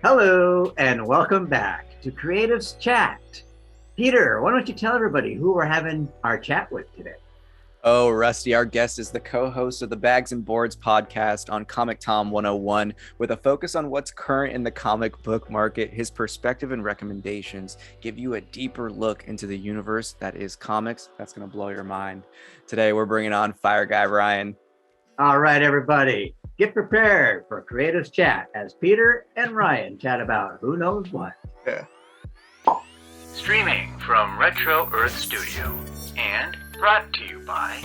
Hello, and welcome back to Creatives Chat. Peter, why don't you tell everybody who we're having our chat with today? Oh, Rusty, our guest is the co-host of the Bags and Boards podcast on Comic Tom 101, with a focus on what's current in the comic book market. His perspective and recommendations give you a deeper look into the universe that is comics. That's going to blow your mind. Today, we're bringing on Fire Guy Ryan. All right, everybody, get prepared for Creatives Chat as Peter and Ryan chat about who knows what. Yeah. Streaming from Retro Earth Studio and brought to you by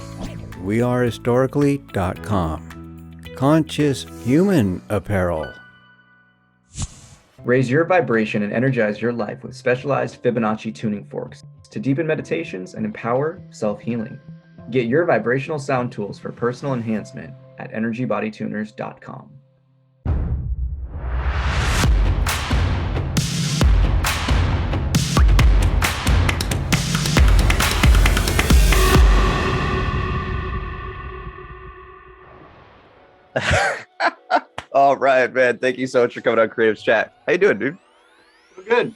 wearehistorically.com. Conscious human apparel. Raise your vibration and energize your life with specialized Fibonacci tuning forks to deepen meditations and empower self-healing. Get your vibrational sound tools for personal enhancement at energybodytuners.com. All right, man. Thank you so much for coming on Creatives Chat. How you doing, dude? Good.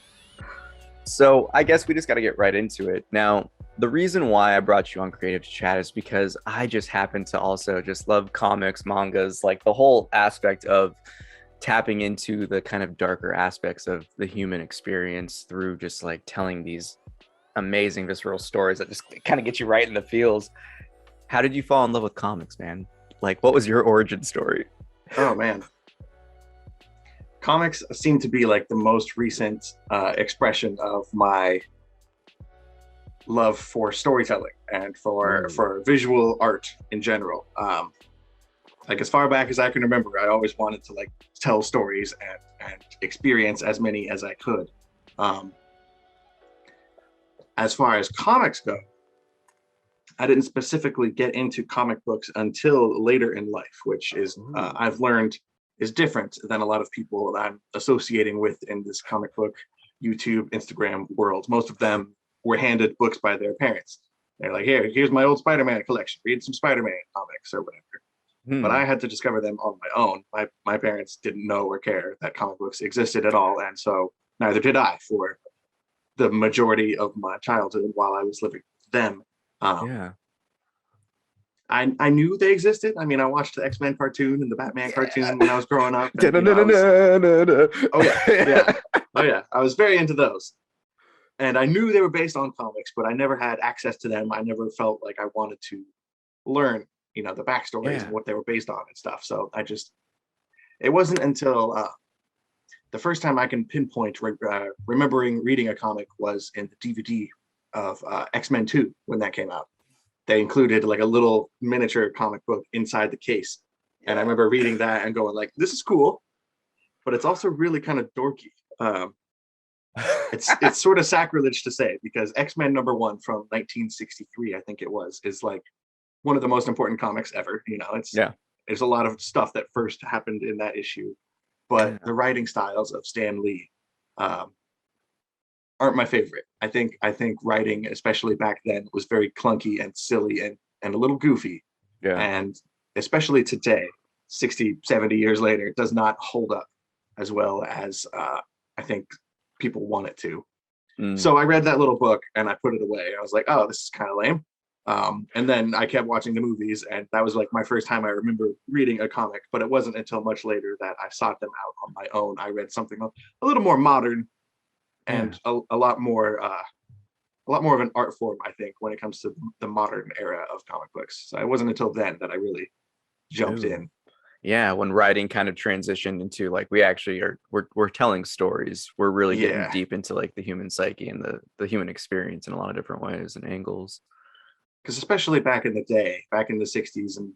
So I guess we just got to get right into it. Now, the reason why I brought you on Creatives Chat is because I just happen to also just love comics, mangas, like the whole aspect of tapping into the kind of darker aspects of the human experience through just like telling these amazing visceral stories that just kind of get you right in the feels. How did you fall in love with comics, man? Like, what was your origin story? Oh man, comics seem to be like the most recent expression of my love for storytelling and for visual art in general. Like as far back as I can remember, I always wanted to like tell stories and experience as many as I could. As far as comics go, I didn't specifically get into comic books until later in life, which is I've learned is different than a lot of people that I'm associating with in this comic book, YouTube, Instagram world. Most of them were handed books by their parents. They're like, here's my old Spider-Man collection. Read some Spider-Man comics or whatever. But I had to discover them on my own. My parents didn't know or care that comic books existed at all. And so neither did I for the majority of my childhood while I was living with them. I knew they existed. I mean, I watched the X-Men cartoon and the Batman cartoon when I was growing up. And, Oh yeah. I was very into those. And I knew they were based on comics, but I never had access to them. I never felt like I wanted to learn, the backstories and what they were based on and stuff. So it wasn't until the first time I can pinpoint remembering reading a comic was in the DVD of X-Men 2 when that came out. They included like a little miniature comic book inside the case. And I remember reading that and going like, this is cool, but it's also really kind of dorky. It's sort of sacrilege to say because X-Men #1 from 1963, I think it was, is like one of the most important comics ever. There's a lot of stuff that first happened in that issue, but the writing styles of Stan Lee aren't my favorite. I think writing, especially back then, was very clunky and silly and a little goofy. Yeah. And especially today, 60, 70 years later, it does not hold up as well as I think people want it to. So I read that little book and I put it away. I was like, oh, this is kind of lame. And then I kept watching the movies, and that was like my first time I remember reading a comic, but it wasn't until much later that I sought them out on my own. I read something a little more modern and a lot more of an art form, I think, when it comes to the modern era of comic books. So it wasn't until then that I really jumped in. Yeah, when writing kind of transitioned into like we're telling stories. We're really getting deep into like the human psyche and the human experience in a lot of different ways and angles. Because especially back in the day, back in the 60s, and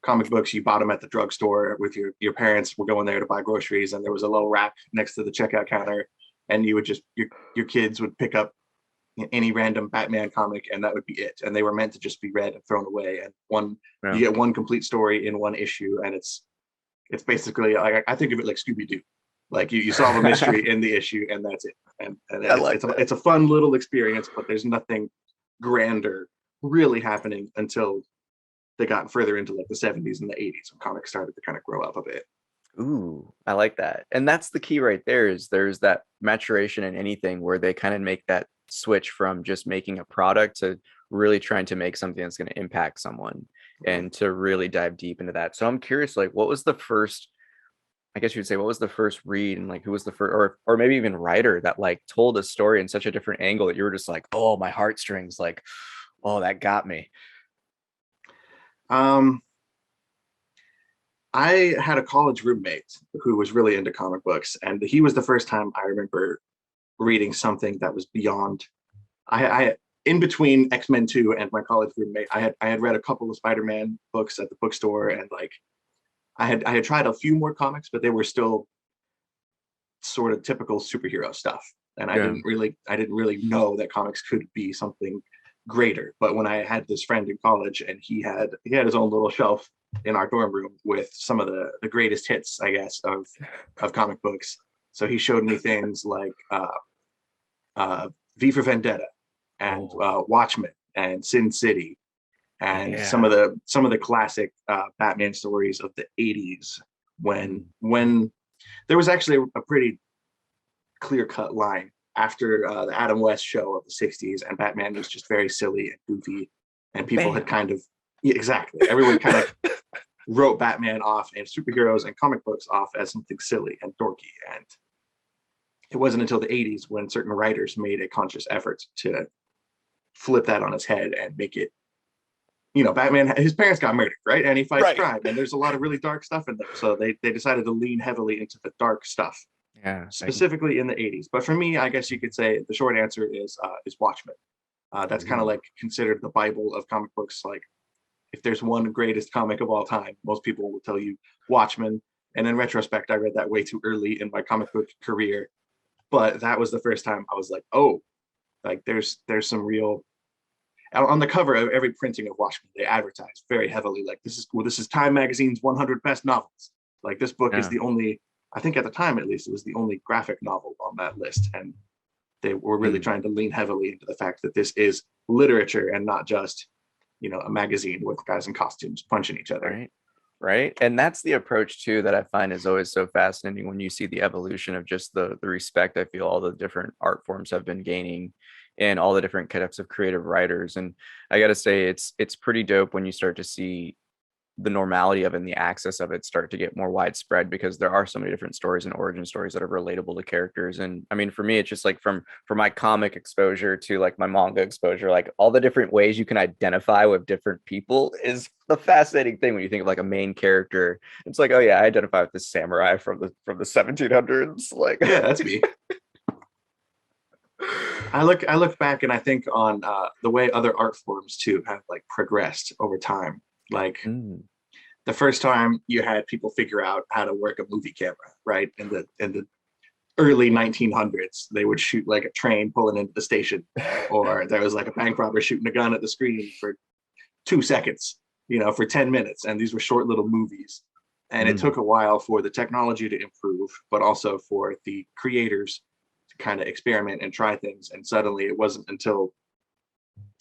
comic books, you bought them at the drugstore with your parents were going there to buy groceries, and there was a little rack next to the checkout counter, and you would just your kids would pick up any random Batman comic, and that would be it. And they were meant to just be read and thrown away. And you get one complete story in one issue, and it's basically like, I think of it like Scooby-Doo. Like you solve a mystery in the issue, and that's it. And it's a fun little experience, but there's nothing grander really happening until they got further into like the 70s and the 80s when comics started to kind of grow up a bit. Ooh, I like that. And that's the key right there is there's that maturation in anything where they kind of make that switch from just making a product to really trying to make something that's going to impact someone and to really dive deep into that. So I'm curious, like, what was the first, I guess you'd say, what was the first read and like who was the first, or maybe even writer that like told a story in such a different angle that you were just like, oh, my heartstrings, like, oh, that got me. Um, I had a college roommate who was really into comic books, and he was the first time I remember reading something that was beyond. I in between X-Men 2 and my college roommate, I had read a couple of Spider-Man books at the bookstore, and like I had tried a few more comics, but they were still sort of typical superhero stuff, and I Yeah. didn't really know that comics could be something greater. But when I had this friend in college, and he had his own little shelf in our dorm room with some of the greatest hits, I guess, of comic books. So he showed me things like V for Vendetta and Watchmen and Sin City and Yeah. some of the classic Batman stories of the 80s when there was actually a pretty clear cut line after the Adam West show of the 60s, and Batman was just very silly and goofy, and people had kind of, yeah, exactly, everyone kind of wrote Batman off and superheroes and comic books off as something silly and dorky. And it wasn't until the 80s when certain writers made a conscious effort to flip that on its head and make it, Batman, his parents got murdered, right? And he fights crime, and there's a lot of really dark stuff in there. So they decided to lean heavily into the dark stuff, specifically in the 80s. But for me, I guess you could say the short answer is Watchmen. That's kind of like considered the Bible of comic books. Like, if there's one greatest comic of all time, most people will tell you Watchmen. And in retrospect, I read that way too early in my comic book career. But that was the first time I was like, oh, like there's some real. On the cover of every printing of Watchmen, they advertise very heavily, like this is Time Magazine's 100 best novels. Like, this book is the only, I think at the time at least, it was the only graphic novel on that list, and they were really trying to lean heavily into the fact that this is literature and not just, a magazine with guys in costumes punching each other. Right. And that's the approach too that I find is always so fascinating when you see the evolution of just the respect I feel all the different art forms have been gaining and all the different types of creative writers. And I got to say, it's pretty dope when you start to see the normality of it and the access of it start to get more widespread, because there are so many different stories and origin stories that are relatable to characters. And I mean, for me, it's just like from my comic exposure to like my manga exposure, like all the different ways you can identify with different people is the fascinating thing when you think of like a main character. It's like, oh yeah, I identify with this samurai from the 1700s. Like, yeah, that's me. I look back and I think on the way other art forms too have like progressed over time. Like the first time you had people figure out how to work a movie camera, right? In the early 1900s, they would shoot like a train pulling into the station, or there was like a bank robber shooting a gun at the screen for 2 seconds, for 10 minutes. And these were short little movies. And it took a while for the technology to improve, but also for the creators to kind of experiment and try things. And suddenly it wasn't until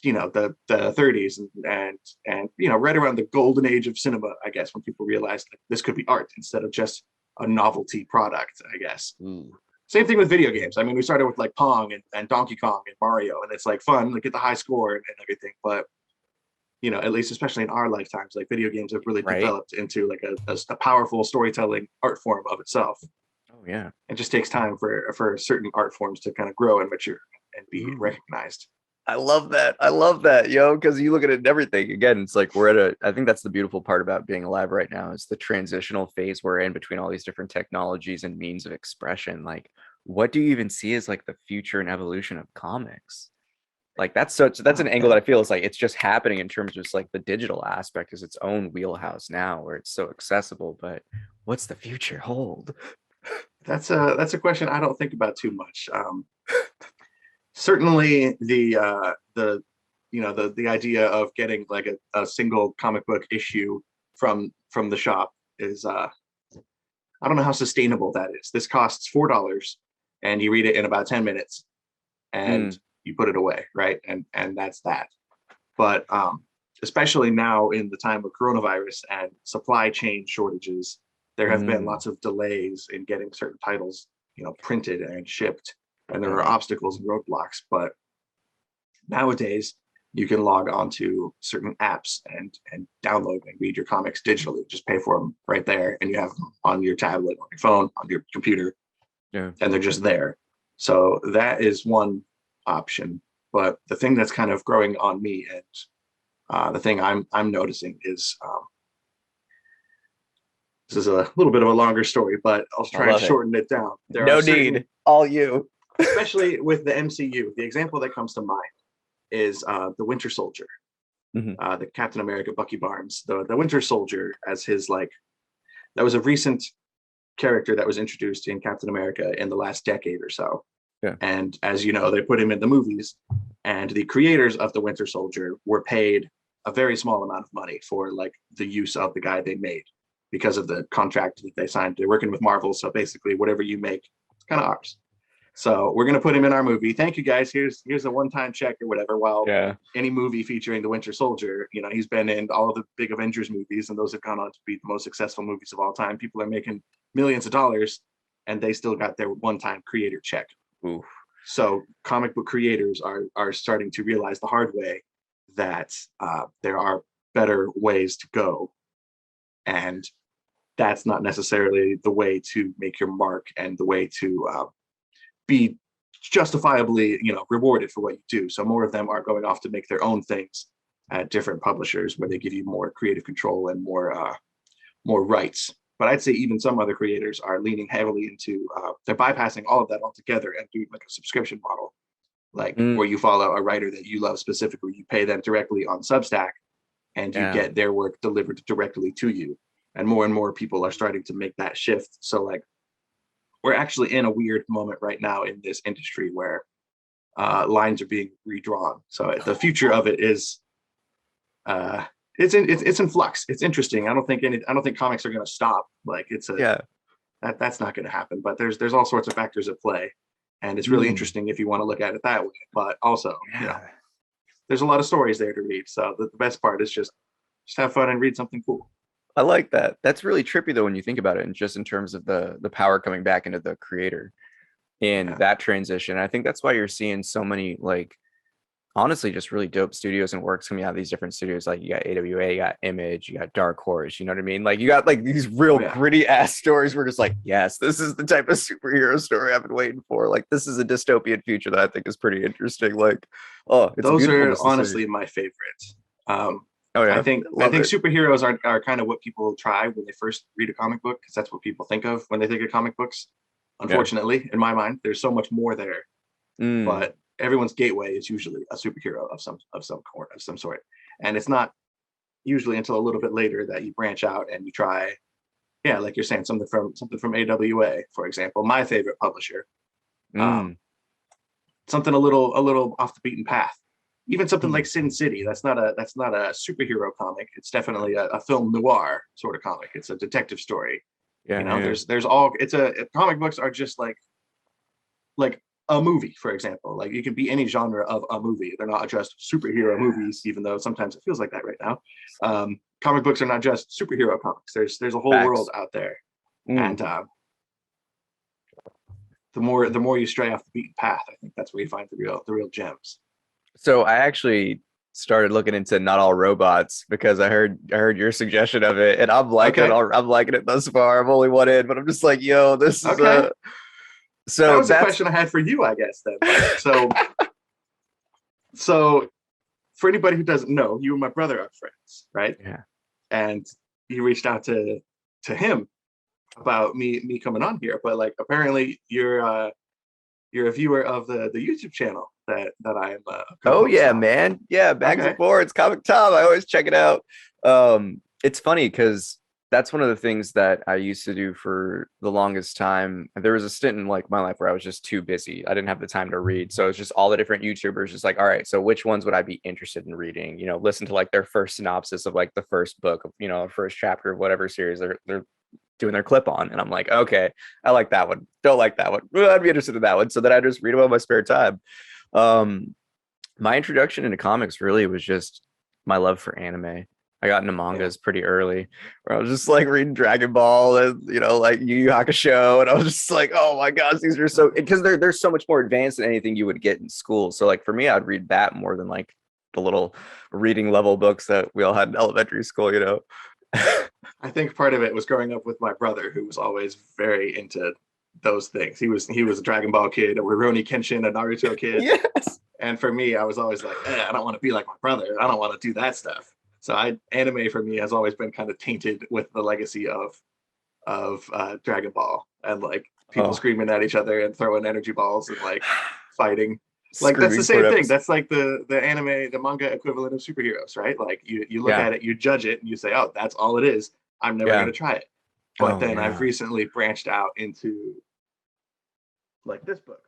the 30s and right around the golden age of cinema, I guess, when people realized that this could be art instead of just a novelty product, I guess. Same thing with video games. I mean, we started with like Pong and Donkey Kong and Mario, and it's like fun, like get the high score and everything. But at least especially in our lifetimes, like video games have really developed into like a powerful storytelling art form of itself. Oh yeah. It just takes time for certain art forms to kind of grow and mature and be recognized. I love that, yo, because you look at it and everything. Again, it's like I think that's the beautiful part about being alive right now is the transitional phase we're in between all these different technologies and means of expression. Like, what do you even see as like the future and evolution of comics? Like, that's an angle that I feel is like it's just happening in terms of just like the digital aspect is its own wheelhouse now where it's so accessible. But what's the future hold? That's a question I don't think about too much. Certainly the idea of getting like a single comic book issue from the shop is I don't know how sustainable that is. This costs $4 and you read it in about 10 minutes and you put it away, right? And that's that. But especially now in the time of coronavirus and supply chain shortages, there have been lots of delays in getting certain titles, printed and shipped, and there are obstacles and roadblocks. But nowadays, you can log onto certain apps and download and read your comics digitally. Just pay for them right there, and you have them on your tablet, on your phone, on your computer, and they're just there. So that is one option. But the thing that's kind of growing on me, and the thing I'm noticing is, this is a little bit of a longer story, but I'll try and shorten it down. No need, all you. Especially with the MCU, the example that comes to mind is the Winter Soldier, the Captain America, Bucky Barnes, the Winter Soldier, as his that was a recent character that was introduced in Captain America in the last decade or so. Yeah. And as you know, they put him in the movies, and the creators of the Winter Soldier were paid a very small amount of money for the use of the guy they made because of the contract that they signed. They're working with Marvel, so basically whatever you make, it's kind of ours. So we're going to put him in our movie. Thank you, guys. Here's a one-time check or whatever. While any movie featuring the Winter Soldier, he's been in all of the big Avengers movies, and those have gone on to be the most successful movies of all time. People are making millions of dollars, and they still got their one-time creator check. Ooh. So comic book creators are starting to realize the hard way that there are better ways to go, and that's not necessarily the way to make your mark and the way to be justifiably, rewarded for what you do. So more of them are going off to make their own things at different publishers where they give you more creative control and more rights. But I'd say even some other creators are leaning heavily into, they're bypassing all of that altogether and doing a subscription model, where you follow a writer that you love specifically, you pay them directly on Substack, and you get their work delivered directly to you. And more people are starting to make that shift. So we're actually in a weird moment right now in this industry where lines are being redrawn. So the future of it is, it's in flux. It's interesting. I don't think comics are going to stop. That's not going to happen. But there's all sorts of factors at play, and it's really interesting if you want to look at it that way. But also, there's a lot of stories there to read. So the best part is just have fun and read something cool. I like that. That's really trippy though when you think about it, and just in terms of the power coming back into the creator and that transition. I think that's why you're seeing so many honestly just really dope studios and works coming out of these different studios. Like you got AWA, you got Image, you got Dark Horse, you know what I mean? You got these real gritty ass stories where it's yes, this is the type of superhero story I've been waiting for. This is a dystopian future that I think is pretty interesting. Those are honestly my favorites. I think superheroes are kind of what people try when they first read a comic book, because that's what people think of when they think of comic books. Unfortunately, in my mind, there's so much more there. But everyone's gateway is usually a superhero of some sort, and it's not usually until a little bit later that you branch out and you try, like you're saying, something from AWA, for example, my favorite publisher. Something a little off the beaten path. Even something like Sin City, that's not a superhero comic. It's definitely a film noir sort of comic. It's a detective story. There's comic books are just like a movie, for example. You can be any genre of a movie. They're not just superhero movies, even though sometimes it feels like that right now. Comic books are not just superhero comics. There's a whole world out there, and the more you stray off the beaten path, I think that's where you find the real gems. So I actually started looking into Not All Robots because I heard your suggestion of it, and I'm liking it. I'm liking it thus far. I'm only one in, but I'm just this is a. So that was a question I had for you, I guess. Then, so for anybody who doesn't know, you and my brother are friends, right? Yeah. And you reached out to him about me coming on here, but apparently you're a viewer of the YouTube channel that I am. Oh yeah, man. Yeah, Bags and Boards, Comic Tom. I always check it out. It's funny because that's one of the things that I used to do for the longest time. There was a stint in my life where I was just too busy. I didn't have the time to read. So it's just all the different YouTubers just all right, so which ones would I be interested in reading? Listen to their first synopsis of the first book of, first chapter of whatever series they're doing their clip on. And I'm okay, I like that one. Don't like that one. Well, I'd be interested in that one. So then I just read them on my spare time. My introduction into comics really was just my love for anime. I got into mangas pretty early, where I was just like reading Dragon Ball and like Yu Yu Hakusho, and I was just like, oh my gosh, these are so, because they're so much more advanced than anything you would get in school. So like for me, I'd read that more than like the little reading level books that we all had in elementary school. I think part of it was growing up with my brother, who was always very into those things. He was a Dragon Ball kid, a Rurouni Kenshin, a Naruto kid. Yes. And for me, I was always like, I don't want to be like my brother. I don't want to do that stuff. So anime for me has always been kind of tainted with the legacy of Dragon Ball, and like people screaming at each other and throwing energy balls and like fighting. Like that's the same thing. That's like the anime, the manga equivalent of superheroes, right? Like you look at it, you judge it, and you say, oh, that's all it is. I'm never going to try it. But then I've recently branched out into like this book.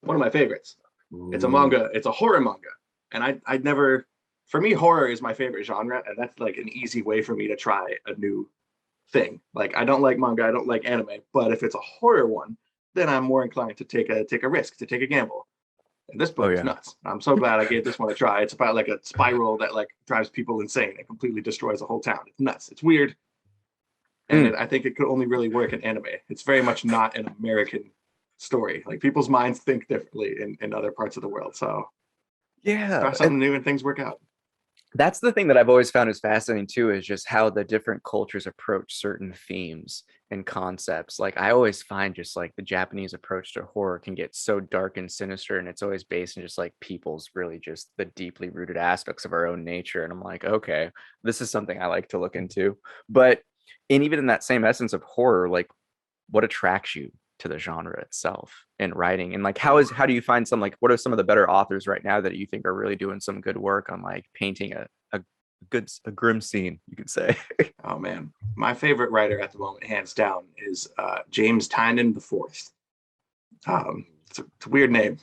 One of my favorites. Ooh. It's a manga. It's a horror manga. And I'd never, for me, horror is my favorite genre. And that's like an easy way for me to try a new thing. Like I don't like manga, I don't like anime, but if it's a horror one, then I'm more inclined to take a risk, to take a gamble. And this book is nuts. I'm so glad I gave this one a try. It's about like a spiral that like drives people insane and completely destroys a whole town. It's nuts. It's weird. And I think it could only really work in anime. It's very much not an American story. Like people's minds think differently in other parts of the world. So try something new and things work out. That's the thing that I've always found is fascinating too, is just how the different cultures approach certain themes and concepts. Like I always find just like the Japanese approach to horror can get so dark and sinister, and it's always based in just like people's really just the deeply rooted aspects of our own nature. And I'm like, okay, this is something I like to look into. But even in that same essence of horror, like what attracts you to the genre itself and writing, and like how do you find some, like what are some of the better authors right now that you think are really doing some good work on like painting a grim scene, you could say? Oh man, my favorite writer at the moment, hands down, is James Tynion IV. It's a weird name,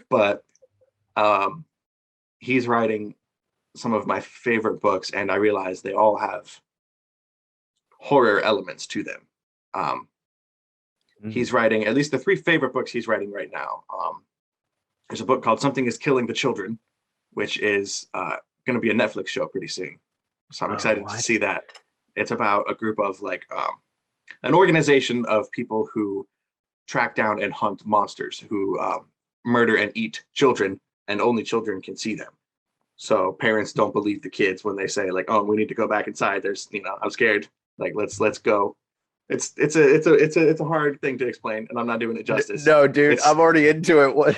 but he's writing some of my favorite books, and I realize they all have horror elements to them. He's writing, at least the three favorite books he's writing right now. There's a book called Something is Killing the Children, which is going to be a Netflix show pretty soon. So I'm excited to see that. It's about a group of like an organization of people who track down and hunt monsters who murder and eat children, and only children can see them. So parents don't believe the kids when they say like, oh, we need to go back inside. There's, I'm scared. Like, let's go. It's a hard thing to explain, and I'm not doing it justice. No, dude, I'm already into it.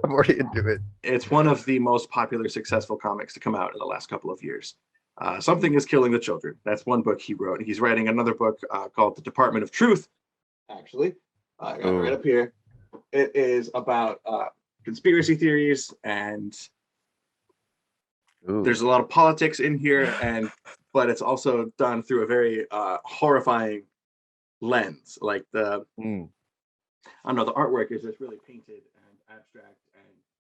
I'm already into it. It's one of the most popular, successful comics to come out in the last couple of years. Something is Killing the Children. That's one book he wrote. He's writing another book called The Department of Truth. Actually, I got it right up here. It is about conspiracy theories, and there's a lot of politics in here, but it's also done through a very horrifying lens. Like I don't know, the artwork is just really painted and abstract and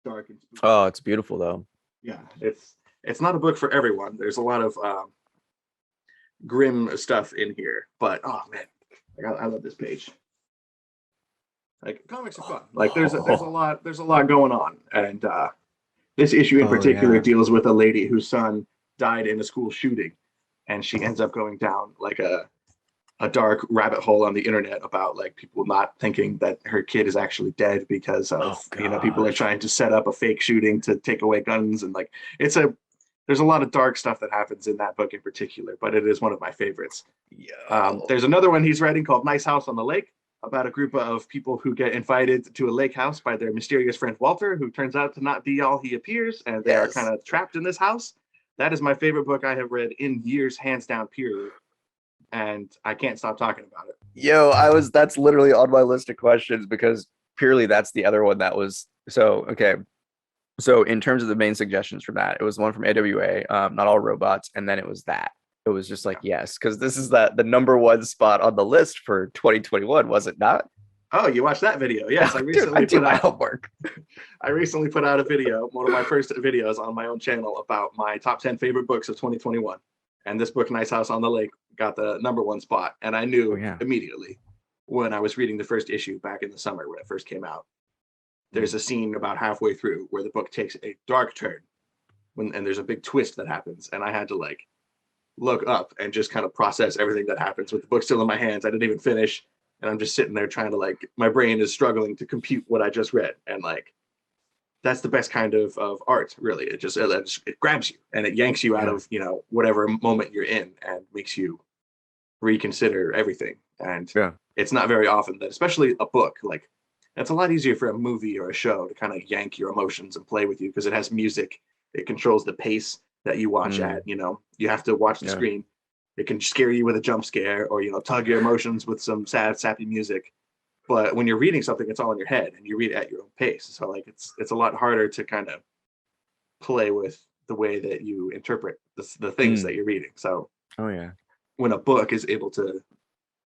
dark and spooky. Oh, it's beautiful though. Yeah, it's not a book for everyone. There's a lot of grim stuff in here, but oh man, I love this page. Like comics are fun. Like there's a lot going on, and this issue in particular deals with a lady whose son died in a school shooting, and she ends up going down like a dark rabbit hole on the internet about like people not thinking that her kid is actually dead because of people are trying to set up a fake shooting to take away guns, and like there's a lot of dark stuff that happens in that book in particular, but it is one of my favorites. There's another one he's writing called Nice House on the Lake, about a group of people who get invited to a lake house by their mysterious friend Walter, who turns out to not be all he appears, and they are kind of trapped in this house. That is my favorite book I have read in years, hands down, period. And I can't stop talking about it. Yo, that's literally on my list of questions, because purely that's the other one that was okay. So in terms of the main suggestions from that, it was one from AWA, Not All Robots, and then it was that. It was just like, yes, because this is the number one spot on the list for 2021, was it not? Oh, you watched that video? Yes, I recently put out homework. I recently put out a video, one of my first videos on my own channel, about my top 10 favorite books of 2021. And this book, Nice House on the Lake, got the number one spot. And I knew immediately when I was reading the first issue back in the summer when it first came out. There's a scene about halfway through where the book takes a dark turn. and there's a big twist that happens, and I had to like look up and just kind of process everything that happens with the book still in my hands. I didn't even finish, and I'm just sitting there trying to like, my brain is struggling to compute what I just read, and like that's the best kind of art, really. It grabs you and it yanks you out of, you know, whatever moment you're in and makes you reconsider everything. And it's not very often that, especially a book, like it's a lot easier for a movie or a show to kind of yank your emotions and play with you because it has music. It controls the pace that you watch at, you know, you have to watch the screen. It can scare you with a jump scare or, you know, tug your emotions with some sad, sappy music. But when you're reading something, it's all in your head and you read it at your own pace. So like it's a lot harder to kind of play with the way that you interpret the things that you're reading. So when a book is able to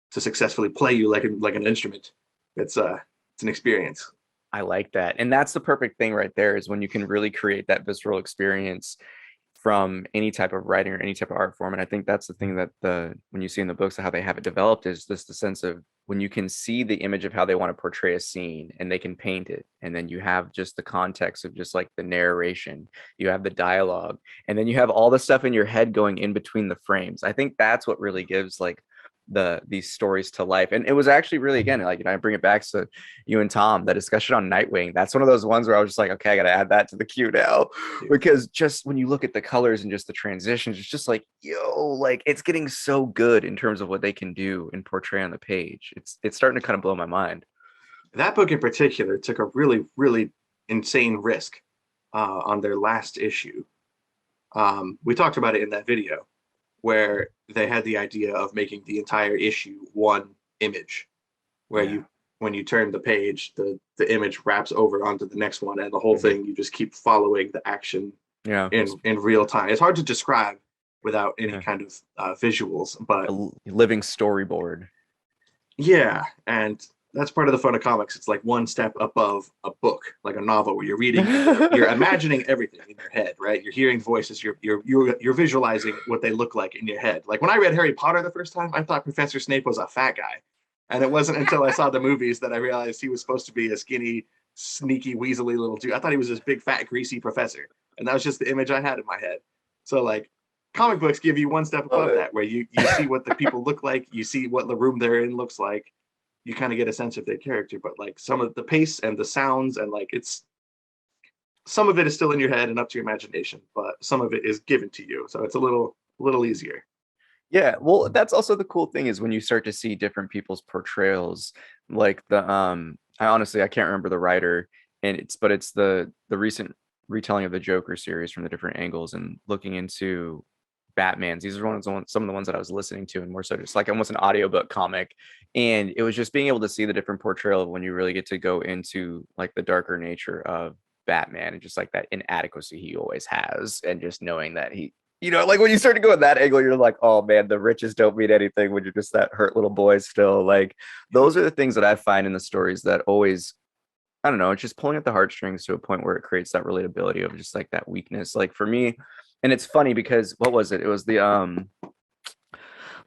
successfully play you like an instrument, it's an experience. I like that. And that's the perfect thing right there, is when you can really create that visceral experience from any type of writing or any type of art form. And I think that's the thing that when you see in the books how they have it developed, is just the sense of when you can see the image of how they want to portray a scene and they can paint it. And then you have just the context of just like the narration, you have the dialogue, and then you have all the stuff in your head going in between the frames. I think that's what really gives like these stories to life. And it was actually really, again, like, you know, I bring it back to you and Tom, the discussion on Nightwing. That's one of those ones where I was just like, okay, I got to add that to the queue now, because just when you look at the colors and just the transitions, it's just like, yo, like it's getting so good in terms of what they can do and portray on the page. It's starting to kind of blow my mind. That book in particular took a really, really insane risk on their last issue. We talked about it in that video, where they had the idea of making the entire issue one image, where when you turn the page, the image wraps over onto the next one, and the whole thing, you just keep following the action in real time. It's hard to describe without any kind of visuals, but a living storyboard. Yeah, and that's part of the fun of comics. It's like one step above a book, like a novel, where you're reading, you're imagining everything in your head, right? You're hearing voices, you're visualizing what they look like in your head. Like when I read Harry Potter the first time, I thought Professor Snape was a fat guy. And it wasn't until I saw the movies that I realized he was supposed to be a skinny, sneaky, weaselly little dude. I thought he was this big, fat, greasy professor. And that was just the image I had in my head. So like comic books give you one step above that, where you see what the people look like, you see what the room they're in looks like. You kind of get a sense of their character, but like some of the pace and the sounds and like some of it is still in your head and up to your imagination, but some of it is given to you. So it's a little easier. Yeah, well, that's also the cool thing, is when you start to see different people's portrayals, like I can't remember the writer, and it's the recent retelling of the Joker series from the different angles and looking into Batman's. These are some of the ones that I was listening to, and more so just like almost an audiobook comic. And it was just being able to see the different portrayal of when you really get to go into like the darker nature of Batman and just like that inadequacy he always has, and just knowing that he, you know, like when you start to go in that angle, you're like, oh man, the riches don't mean anything when you're just that hurt little boy still. Like those are the things that I find in the stories that always, I don't know, it's just pulling at the heartstrings to a point where it creates that relatability of just like that weakness. Like for me, and it's funny because what was it? It was the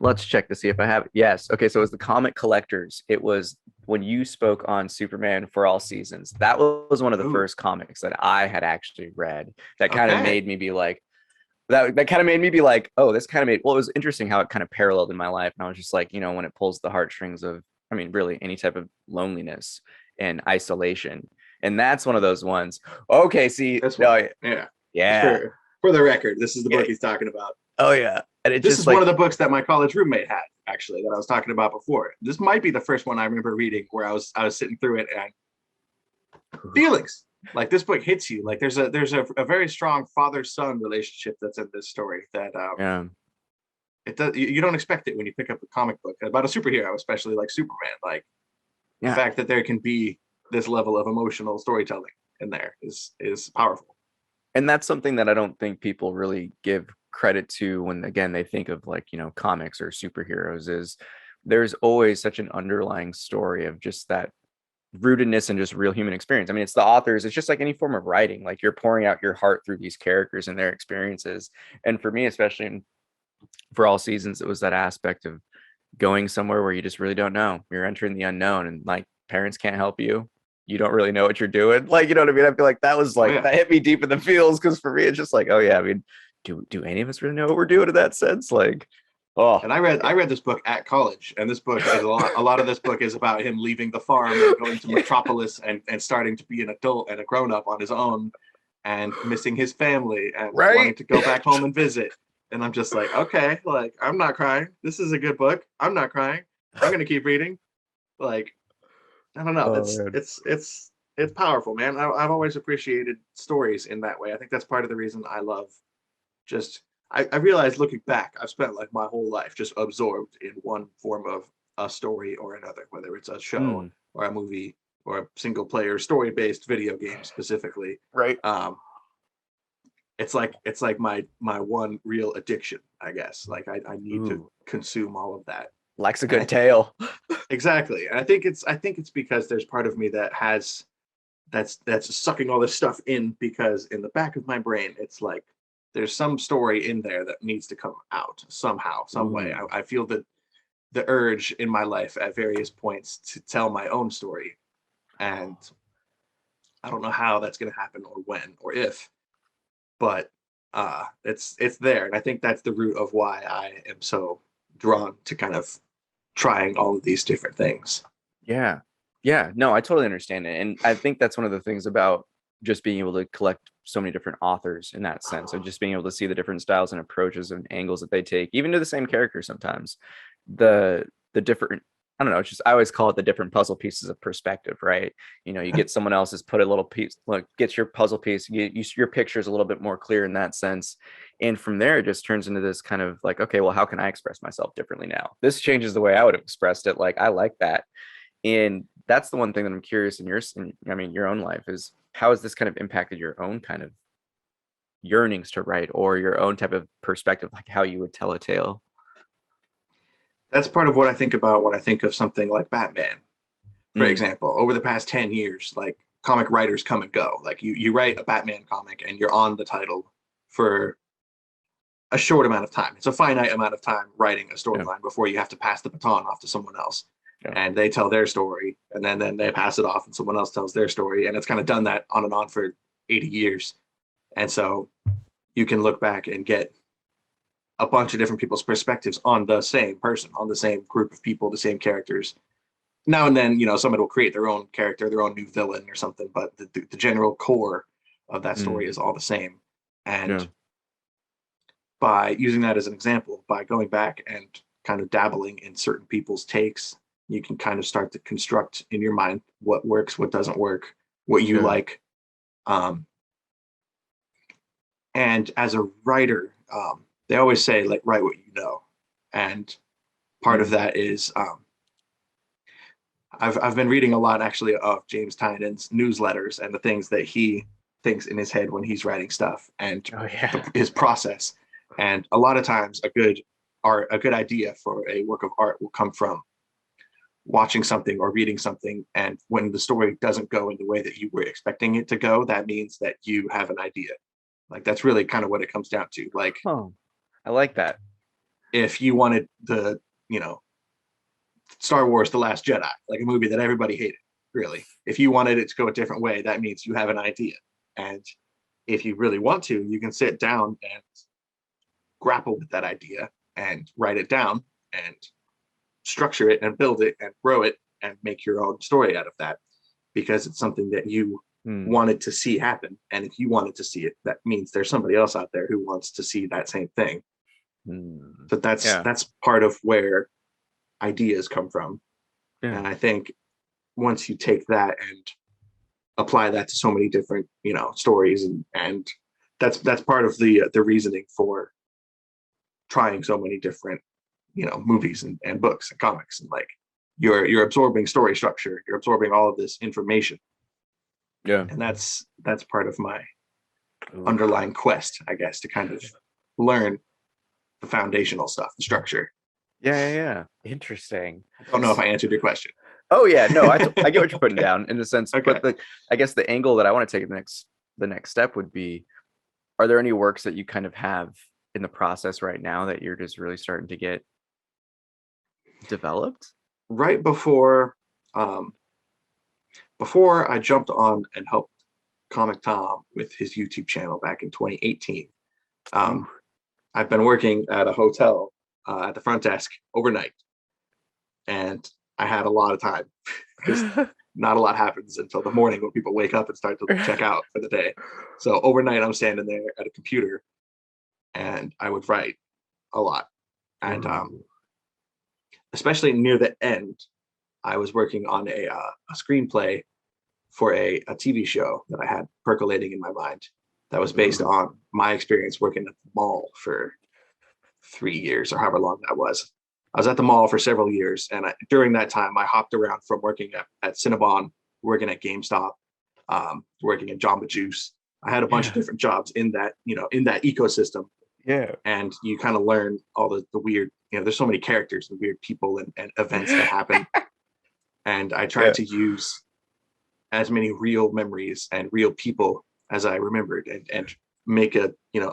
let's check to see if I have it. Yes. Okay. So it was the Comic Collectors. It was when you spoke on Superman for All Seasons. That was one of the first comics that I had actually read that kind of made me be like, that kind of made me be like, oh, this kind of made, well, it was interesting how it kind of paralleled in my life. And I was just like, you know, when it pulls the heartstrings of, I mean, really any type of loneliness and isolation. And that's one of those ones. Okay. See, that's yeah. For the record, this is the book he's talking about. Oh yeah. And this is like one of the books that my college roommate had, actually, that I was talking about before. This might be the first one I remember reading where I was sitting through it and feelings. Like this book hits you. Like there's a very strong father-son relationship that's in this story that it does, you don't expect it when you pick up a comic book about a superhero, especially like Superman. Like the fact that there can be this level of emotional storytelling in there is powerful. And that's something that I don't think people really give credit to when, again, they think of like, you know, comics or superheroes, is there's always such an underlying story of just that rootedness and just real human experience. I mean, it's the authors, it's just like any form of writing, like you're pouring out your heart through these characters and their experiences. And for me, especially for All Seasons, it was that aspect of going somewhere where you just really don't know. You're entering the unknown, and like parents can't help you. you don't really know what you're doing. Like, you know what I mean? I feel like that was like, that hit me deep in the feels. Cause for me, it's just like, oh yeah, I mean, do any of us really know what we're doing in that sense? Like, oh. And I read this book at college, and this book is a lot of this book is about him leaving the farm and going to Metropolis and starting to be an adult and a grown up on his own and missing his family and wanting to go back home and visit. And I'm just like, okay, like, I'm not crying. This is a good book. I'm not crying. I'm gonna keep reading. Like, I don't know. It's powerful, man. I've always appreciated stories in that way. I think that's part of the reason I love just. I realized looking back, I've spent like my whole life just absorbed in one form of a story or another, whether it's a show or a movie or a single player story based video game specifically. Right. It's like my one real addiction, I guess. Like I need to consume all of that. Likes a good tale. Exactly. And I think it's because there's part of me that's sucking all this stuff in, because in the back of my brain, it's like there's some story in there that needs to come out somehow, some way. I feel the urge in my life at various points to tell my own story. And I don't know how that's going to happen or when or if, but it's there. And I think that's the root of why I am so drawn to kind of trying all of these different things. Yeah. No, I totally understand it. And I think that's one of the things about just being able to collect so many different authors in that sense, of just being able to see the different styles and approaches and angles that they take, even to the same character sometimes. The different, I don't know, it's just, I always call it the different puzzle pieces of perspective, right? You know, you get someone else's, put a little piece, like gets your puzzle piece, your picture is a little bit more clear in that sense. And from there, it just turns into this kind of like, okay, well, how can I express myself differently now? This changes the way I would have expressed it. Like, I like that. And that's the one thing that I'm curious in your own life is, how has this kind of impacted your own kind of yearnings to write, or your own type of perspective, like how you would tell a tale? That's part of what I think about when I think of something like Batman, for example. Over the past 10 years, like, comic writers come and go. Like, you write a Batman comic and you're on the title for a short amount of time. It's a finite amount of time writing a storyline before you have to pass the baton off to someone else. And they tell their story, and then they pass it off and someone else tells their story. And it's kind of done that on and on for 80 years. And so you can look back and get a bunch of different people's perspectives on the same person, on the same group of people, the same characters. Now and then, somebody will create their own character, their own new villain or something, but the general core of that story is all the same. And by using that as an example, by going back and kind of dabbling in certain people's takes, you can kind of start to construct in your mind what works, what doesn't work, what you like. And as a writer, they always say, like, write what you know. And part of that is I've been reading a lot, actually, of James Tynion's newsletters and the things that he thinks in his head when he's writing stuff, and his process. And a lot of times a good idea for a work of art will come from watching something or reading something, and when the story doesn't go in the way that you were expecting it to go, that means that you have an idea. Like, that's really kind of what it comes down to. Like, I like that. If you wanted Star Wars The Last Jedi, like a movie that everybody hated, really, if you wanted it to go a different way, that means you have an idea. And if you really want to, you can sit down and grapple with that idea and write it down and structure it and build it and grow it and make your own story out of that, because it's something that you wanted to see happen. And if you wanted to see it, that means there's somebody else out there who wants to see that same thing. But that's part of where ideas come from. And I think once you take that and apply that to so many different stories, and that's part of the reasoning for trying so many different movies and books and comics. And like, you're absorbing story structure, you're absorbing all of this information. And that's part of my underlying quest, I guess, to kind of learn the foundational stuff, the structure. Interesting. I don't know if I answered your question. Oh yeah, no, I get what you're putting down in a sense. But I guess the angle that I want to take the next step would be, are there any works that you kind of have in the process right now that you're just really starting to get developed? Right before before I jumped on and helped Comic Tom with his YouTube channel back in 2018, I've been working at a hotel at the front desk overnight, and I had a lot of time because not a lot happens until the morning when people wake up and start to check out for the day. So overnight, I'm standing there at a computer, and I would write a lot. And especially near the end, I was working on a screenplay for a TV show that I had percolating in my mind that was based on my experience working at the mall for 3 years or however long that was. I was at the mall for several years, and during that time, I hopped around from working at Cinnabon, working at GameStop, working at Jamba Juice. I had a bunch of different jobs in that, in that ecosystem. Yeah. And you kind of learn all the weird, there's so many characters and weird people and events that happen. And I tried to use as many real memories and real people as I remembered, and make a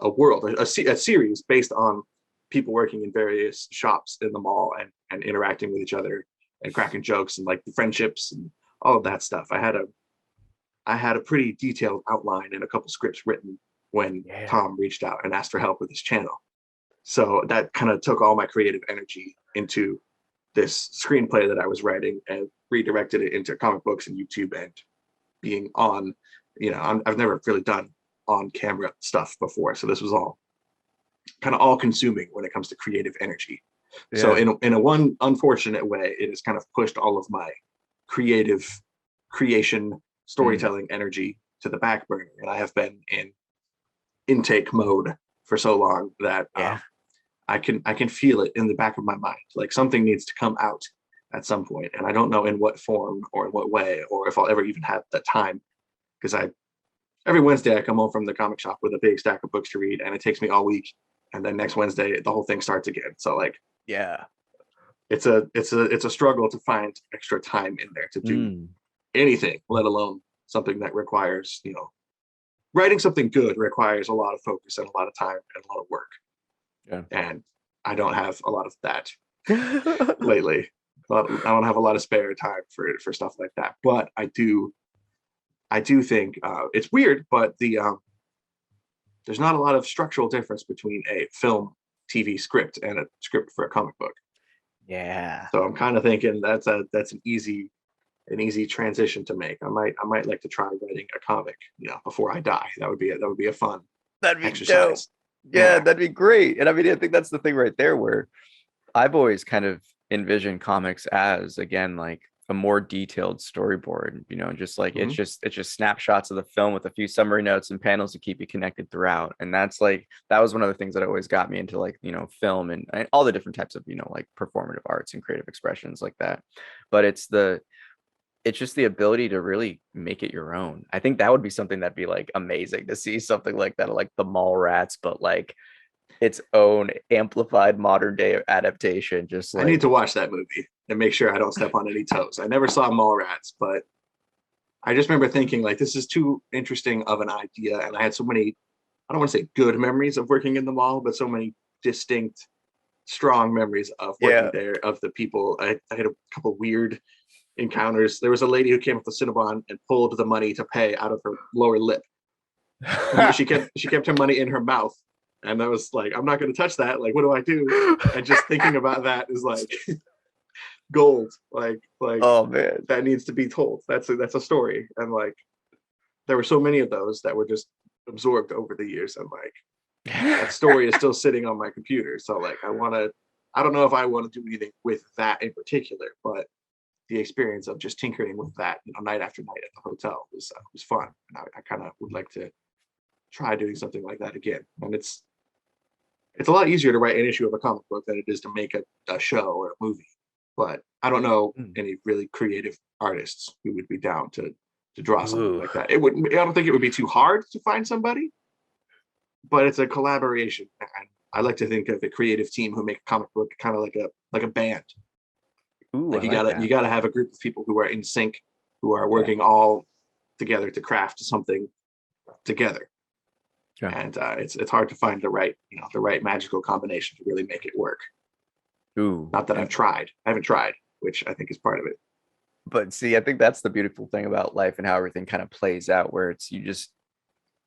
world, a series based on people working in various shops in the mall and interacting with each other and cracking jokes and like the friendships and all of that stuff. I had a pretty detailed outline and a couple scripts written when Tom reached out and asked for help with his channel. So that kind of took all my creative energy into this screenplay that I was writing and redirected it into comic books and YouTube and being on, I've never really done on camera stuff before. So this was all kind of all consuming when it comes to creative energy. Yeah. So in a one unfortunate way, it has kind of pushed all of my creative creation, storytelling energy to the back burner. And I have been in intake mode for so long that I can feel it in the back of my mind. Like something needs to come out at some point, and I don't know in what form or in what way, or if I'll ever even have that time. Because every Wednesday I come home from the comic shop with a big stack of books to read, and it takes me all week. And then next Wednesday the whole thing starts again. So like, it's a struggle to find extra time in there to do anything, let alone something that requires, writing something good requires a lot of focus and a lot of time and a lot of work. Yeah. And I don't have a lot of that lately. I don't have a lot of spare time for stuff like that. But I do think it's weird, but there's not a lot of structural difference between a film TV script and a script for a comic book. Yeah. So I'm kind of thinking that's an easy transition to make. I might like to try writing a comic, before I die. That would be a fun exercise. Dope. Yeah, that'd be great. And I mean, I think that's the thing right there, where I've always kind of envisioned comics as, again, like a more detailed storyboard, just like it's just snapshots of the film with a few summary notes and panels to keep you connected throughout. And that was one of the things that always got me into like, film and all the different types of, like performative arts and creative expressions like that. But it's just the ability to really make it your own. I think that would be something that'd be like amazing to see, something like that, like the Mallrats, but like its own amplified modern day adaptation. Just like, I need to watch that movie and make sure I don't step on any toes. I never saw Mallrats, but I just remember thinking like, this is too interesting of an idea. And I had so many, I don't want to say good memories of working in the mall, but so many distinct, strong memories of working there, of the people. I had a couple weird encounters. There was a lady who came up to Cinnabon and pulled the money to pay out of her lower lip. She kept her money in her mouth. And I was like, I'm not going to touch that. Like, what do I do? And just thinking about that is like gold. Like, oh man, that needs to be told. That's a story. And like, there were so many of those that were just absorbed over the years. And like, that story is still sitting on my computer. So like, I don't know if I want to do anything with that in particular, but the experience of just tinkering with that, night after night at the hotel was fun. And I kind of would like to try doing something like that again. And it's a lot easier to write an issue of a comic book than it is to make a show or a movie. But I don't know any really creative artists who would be down to draw something like that. I don't think it would be too hard to find somebody, but it's a collaboration. And I like to think of a creative team who make a comic book kind of like a band. Ooh, like you gotta have a group of people who are in sync, who are working all together to craft something together. Yeah. And it's hard to find the right magical combination to really make it work. Ooh. Not that I haven't tried, which I think is part of it. But see, I think that's the beautiful thing about life and how everything kind of plays out, where it's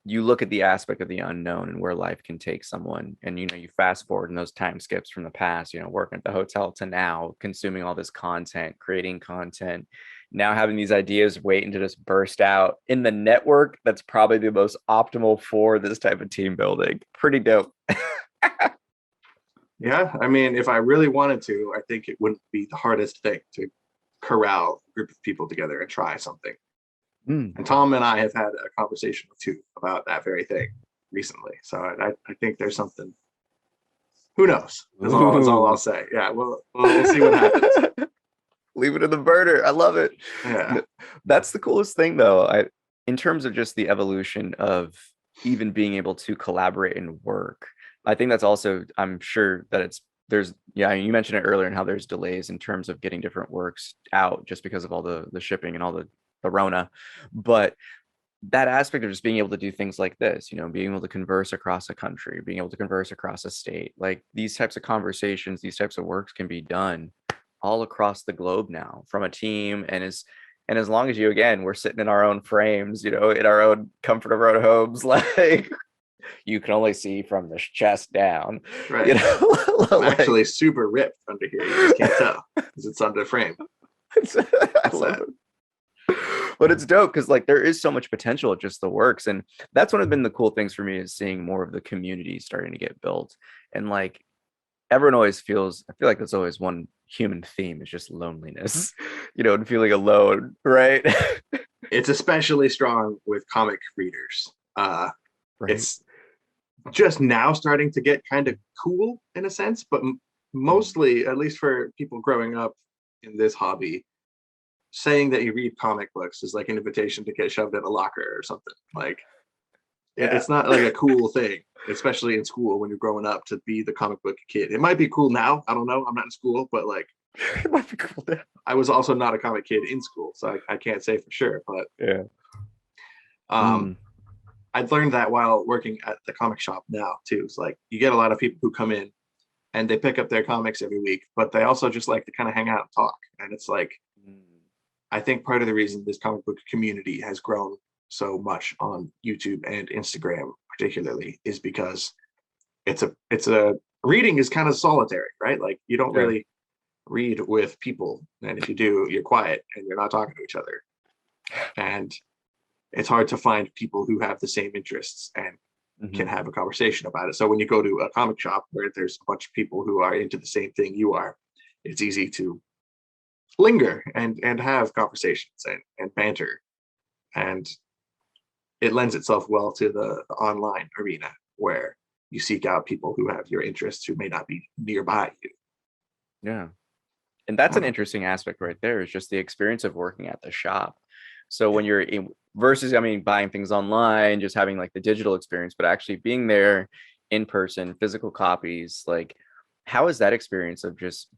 you look at the aspect of the unknown and where life can take someone. And, you know, you fast forward in those time skips from the past, you know, working at the hotel to now, consuming all this content, creating content, now having these ideas waiting to just burst out in the network. That's probably the most optimal for this type of team building. Pretty dope. Yeah, I mean, if I really wanted to, I think it wouldn't be the hardest thing to corral a group of people together and try something. And Tom and I have had a conversation too about that very thing recently. So I think there's something. Who knows? That's all I'll say. Yeah, we'll see what happens. Leave it in the burner. I love it. Yeah, that's the coolest thing, though. In terms of just the evolution of even being able to collaborate and work. I think that's also, I'm sure that you mentioned it earlier and how there's delays in terms of getting different works out just because of all the shipping and all the Rona. But that aspect of just being able to do things like this, you know, being able to converse across a country, being able to converse across a state, like these types of conversations, these types of works can be done all across the globe now from a team. And as long as we're sitting in our own frames, you know, in our own comfort of our own homes, like you can only see from the chest down. Right. You know? I'm actually super ripped under here. You just can't tell because it's under frame. I love it. But it's dope because like there is so much potential at just the works. And that's one of been the cool things for me is seeing more of the community starting to get built. And like everyone always I feel like there's always one human theme, is just loneliness, you know, and feeling alone, right? It's especially strong with comic readers. Right. It's just now starting to get kind of cool in a sense, but mostly, at least for people growing up in this hobby, saying that you read comic books is like an invitation to get shoved in a locker or something. Like it's not like a cool thing, especially in school when you're growing up, to be the comic book kid. It might be cool now. I don't know. I'm not in school, but like it might be cool now. I was also not a comic kid in school, so I can't say for sure. But yeah. I'd learned that while working at the comic shop now too. It's like you get a lot of people who come in and they pick up their comics every week, but they also just like to kind of hang out and talk. And it's like, I think part of the reason this comic book community has grown so much on YouTube and Instagram particularly is because it's a reading is kind of solitary, right? Like you don't really read with people. And if you do, you're quiet and you're not talking to each other. And it's hard to find people who have the same interests and can have a conversation about it. So when you go to a comic shop where there's a bunch of people who are into the same thing you are, it's easy to linger and have conversations and banter. And it lends itself well to the online arena where you seek out people who have your interests who may not be nearby you. Yeah. And that's an interesting aspect right there, is just the experience of working at the shop. So when you're versus, buying things online, just having like the digital experience, but actually being there in person, physical copies, like how is that experience of just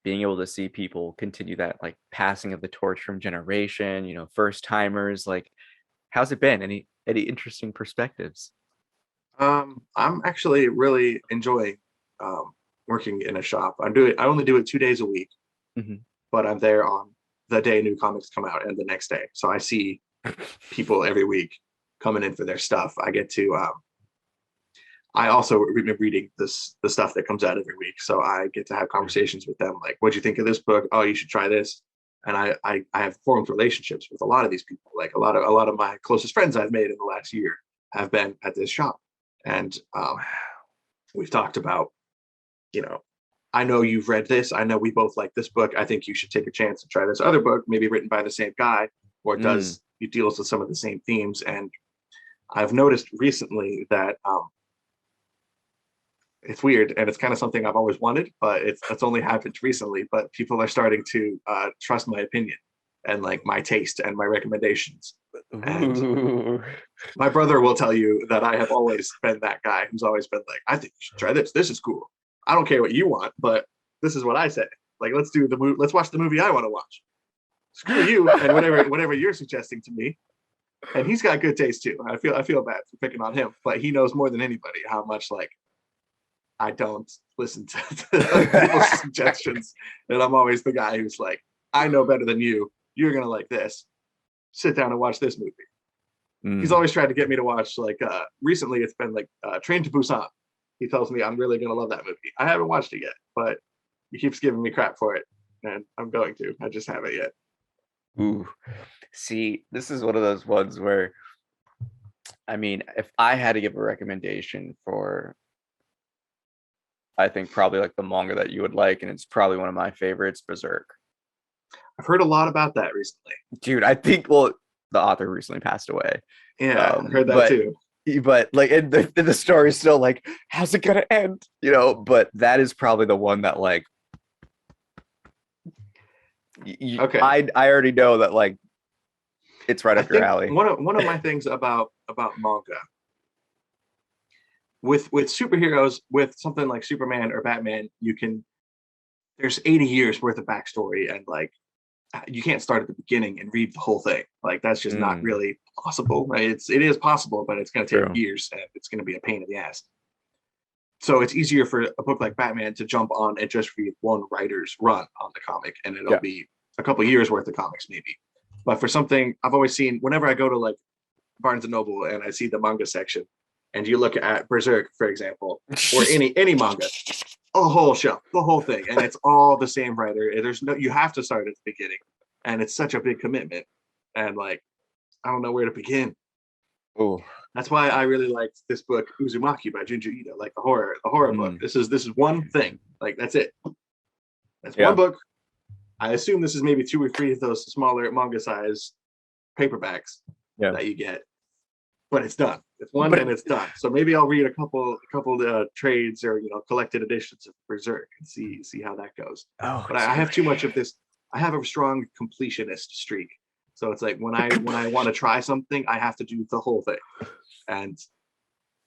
being able to see people continue that like passing of the torch from generation, you know, first timers, like how's it been? Any interesting perspectives? I'm actually really enjoying working in a shop. I only do it 2 days a week, but I'm there on the day new comics come out and the next day. So I see people every week coming in for their stuff. I get to, I also been reading the stuff that comes out every week. So I get to have conversations with them. Like, what'd you think of this book? Oh, you should try this. And I have formed relationships with a lot of these people. Like a lot of my closest friends I've made in the last year have been at this shop. And we've talked about, you know, I know you've read this. I know we both like this book. I think you should take a chance and try this other book, maybe written by the same guy, or it deals with some of the same themes. And I've noticed recently that it's weird, and it's kind of something I've always wanted, but it's only happened recently. But people are starting to trust my opinion and like my taste and my recommendations. And my brother will tell you that I have always been that guy who's always been like, I think you should try this. This is cool. I don't care what you want, but this is what I say. Like, let's do the movie. Let's watch the movie I want to watch. Screw you and whatever you're suggesting to me. And he's got good taste too. I feel bad for picking on him, but he knows more than anybody how much like I don't listen to people's suggestions. And I'm always the guy who's like, I know better than you. you're gonna like this. Sit down and watch this movie. Mm. He's always tried to get me to watch, like, recently it's been like Train to Busan. He tells me I'm really gonna love that movie. I haven't watched it yet, but he keeps giving me crap for it, and I'm going to. I just haven't yet. Ooh, see, this is one of those ones where, I mean, if I had to give a recommendation for, I think probably like the manga that you would like, and it's probably one of my favorites, Berserk. I've heard a lot about that recently. Dude, I think, well, the author recently passed away. Yeah, I heard that too. But like, and the story is still like, how's it gonna end? You know, but that is probably the one that like, Okay. I already know that like, it's right I up your think alley. one of my things about manga with superheroes, with something like Superman or Batman, there's 80 years worth of backstory, and like you can't start at the beginning and read the whole thing. Like that's just not really possible, right? It is possible, but it's going to take years, and it's going to be a pain in the ass. So it's easier for a book like Batman to jump on and just read one writer's run on the comic, and it'll be a couple years worth of comics maybe. But for something I've always seen, whenever I go to like Barnes and Noble and I see the manga section, and you look at Berserk, for example, or any manga, a whole shelf, the whole thing, and it's all the same writer. You have to start at the beginning, and it's such a big commitment, and like I don't know where to begin. Oh, that's why I really liked this book Uzumaki by Junji Ito, like the horror book. This is one thing, like that's it. That's one book. I assume this is maybe 2 or 3 of those smaller manga size paperbacks that you get, but it's done. It's one and it's done. So maybe I'll read a couple trades or collected editions of Berserk and see how that goes. Oh, but I have too much of this. I have a strong completionist streak, so it's like when I want to try something, I have to do the whole thing, and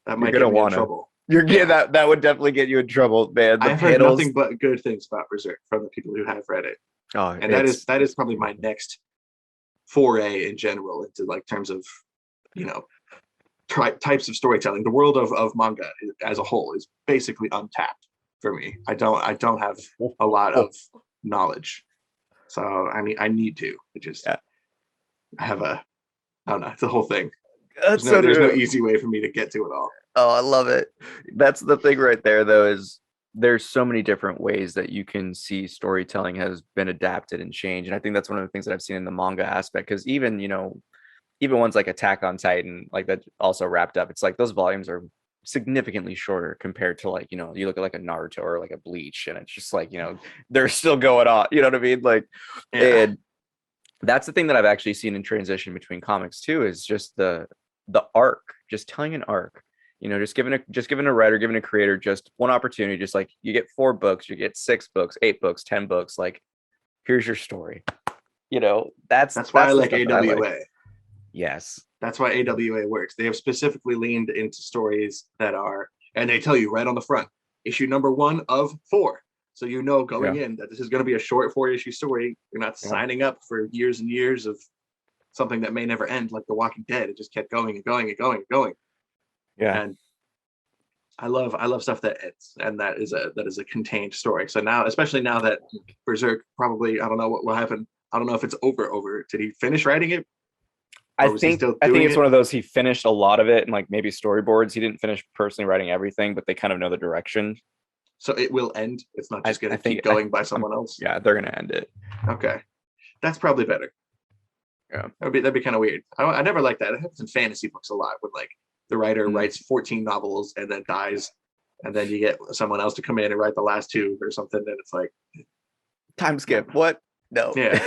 that might get me in trouble. That would definitely get you in trouble, man. I've heard nothing but good things about Berserk from the people who have read it. Oh, and that is probably my next foray in general into like terms of types of storytelling. The world of manga as a whole is basically untapped for me. I don't have a lot of knowledge, so I need to. I have I don't know. It's the whole thing. There's no easy way for me to get to it all. Oh, I love it. That's the thing right there, though, is there's so many different ways that you can see storytelling has been adapted and changed. And I think that's one of the things that I've seen in the manga aspect, because even ones like Attack on Titan, like that also wrapped up, it's like those volumes are significantly shorter compared to like, you look at like a Naruto or like a Bleach, and it's just like, they're still going on, you know what I mean? Like, and that's the thing that I've actually seen in transition between comics too, is just the arc, just telling an arc. Just giving a writer, giving a creator just one opportunity, just like you get 4 books, you get 6 books, 8 books, 10 books. Like, here's your story. That's why I like AWA. Yes. That's why AWA works. They have specifically leaned into stories and they tell you right on the front, issue number 1 of 4. So going in that this is going to be a short 4-issue story. You're not signing up for years and years of something that may never end, like The Walking Dead. It just kept going and going and going and going. Yeah, and I love stuff that ends, and that is a contained story. So now, especially now that Berserk probably, I don't know what will happen. I don't know if it's over. Did he finish writing it? I think it's one of those, he finished a lot of it and like maybe storyboards. He didn't finish personally writing everything, but they kind of know the direction. So it will end. It's not just going to keep going by someone else. Yeah, they're going to end it. Okay, that's probably better. Yeah, that'd be kind of weird. I never liked that. It happens in fantasy books a lot, when like the writer writes 14 novels and then dies, and then you get someone else to come in and write the last 2 or something, and it's like time skip. What? No. Yeah.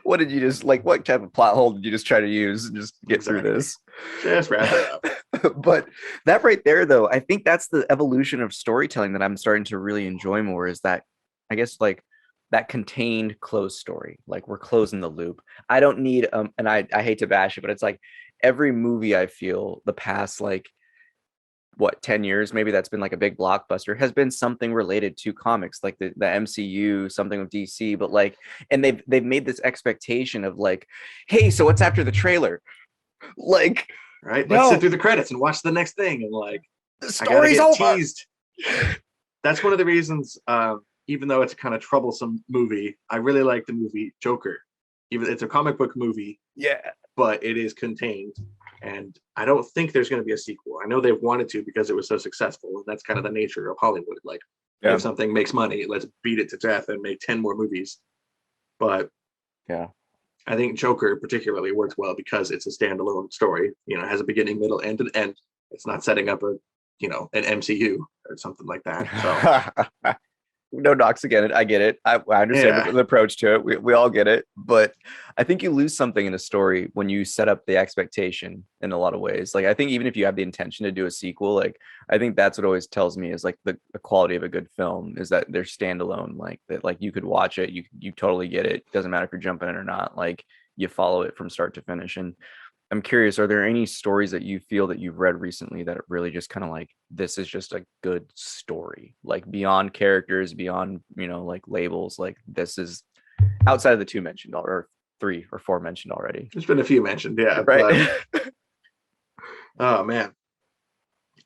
What did you just like? What type of plot hole did you just try to use and just get through this? Just wrap it up. But that right there, though, I think that's the evolution of storytelling that I'm starting to really enjoy more. Is that, I guess, like that contained closed story. Like, we're closing the loop. I don't need and I hate to bash it, but it's like every movie I feel the past like 10 years maybe that's been like a big blockbuster has been something related to comics, like the MCU, something with DC, but like, and they've made this expectation of like, hey, so what's after the trailer? Like, right, let's sit through the credits and watch the next thing, and like the story's over. Teased. That's one of the reasons, even though it's a kind of troublesome movie, I really like the movie Joker. even it's a comic book movie, Yeah. but it is contained. And I don't think there's going to be a sequel. I know they've wanted to because it was so successful, and that's kind of the nature of Hollywood. Like, if something makes money, let's beat it to death and make 10 more movies. But yeah, I think Joker particularly works well because it's a standalone story. You know, it has a beginning, middle, and an end. It's not setting up an MCU or something like that. So no knocks again. I get it. I understand the approach to it. We all get it. But I think you lose something in a story when you set up the expectation in a lot of ways. Like, I think even if you have the intention to do a sequel, like, I think that's what always tells me is like the quality of a good film is that they're standalone, like that, like you could watch it, you totally get it. Doesn't matter if you're jumping in or not. Like, you follow it from start to finish. And I'm curious, are there any stories that you feel that you've read recently that really just kind of like, this is just a good story, like beyond characters, beyond, like labels, like this is outside of the 2 mentioned or 3 or 4 mentioned already? There's been a few mentioned, yeah. Right. But, oh man,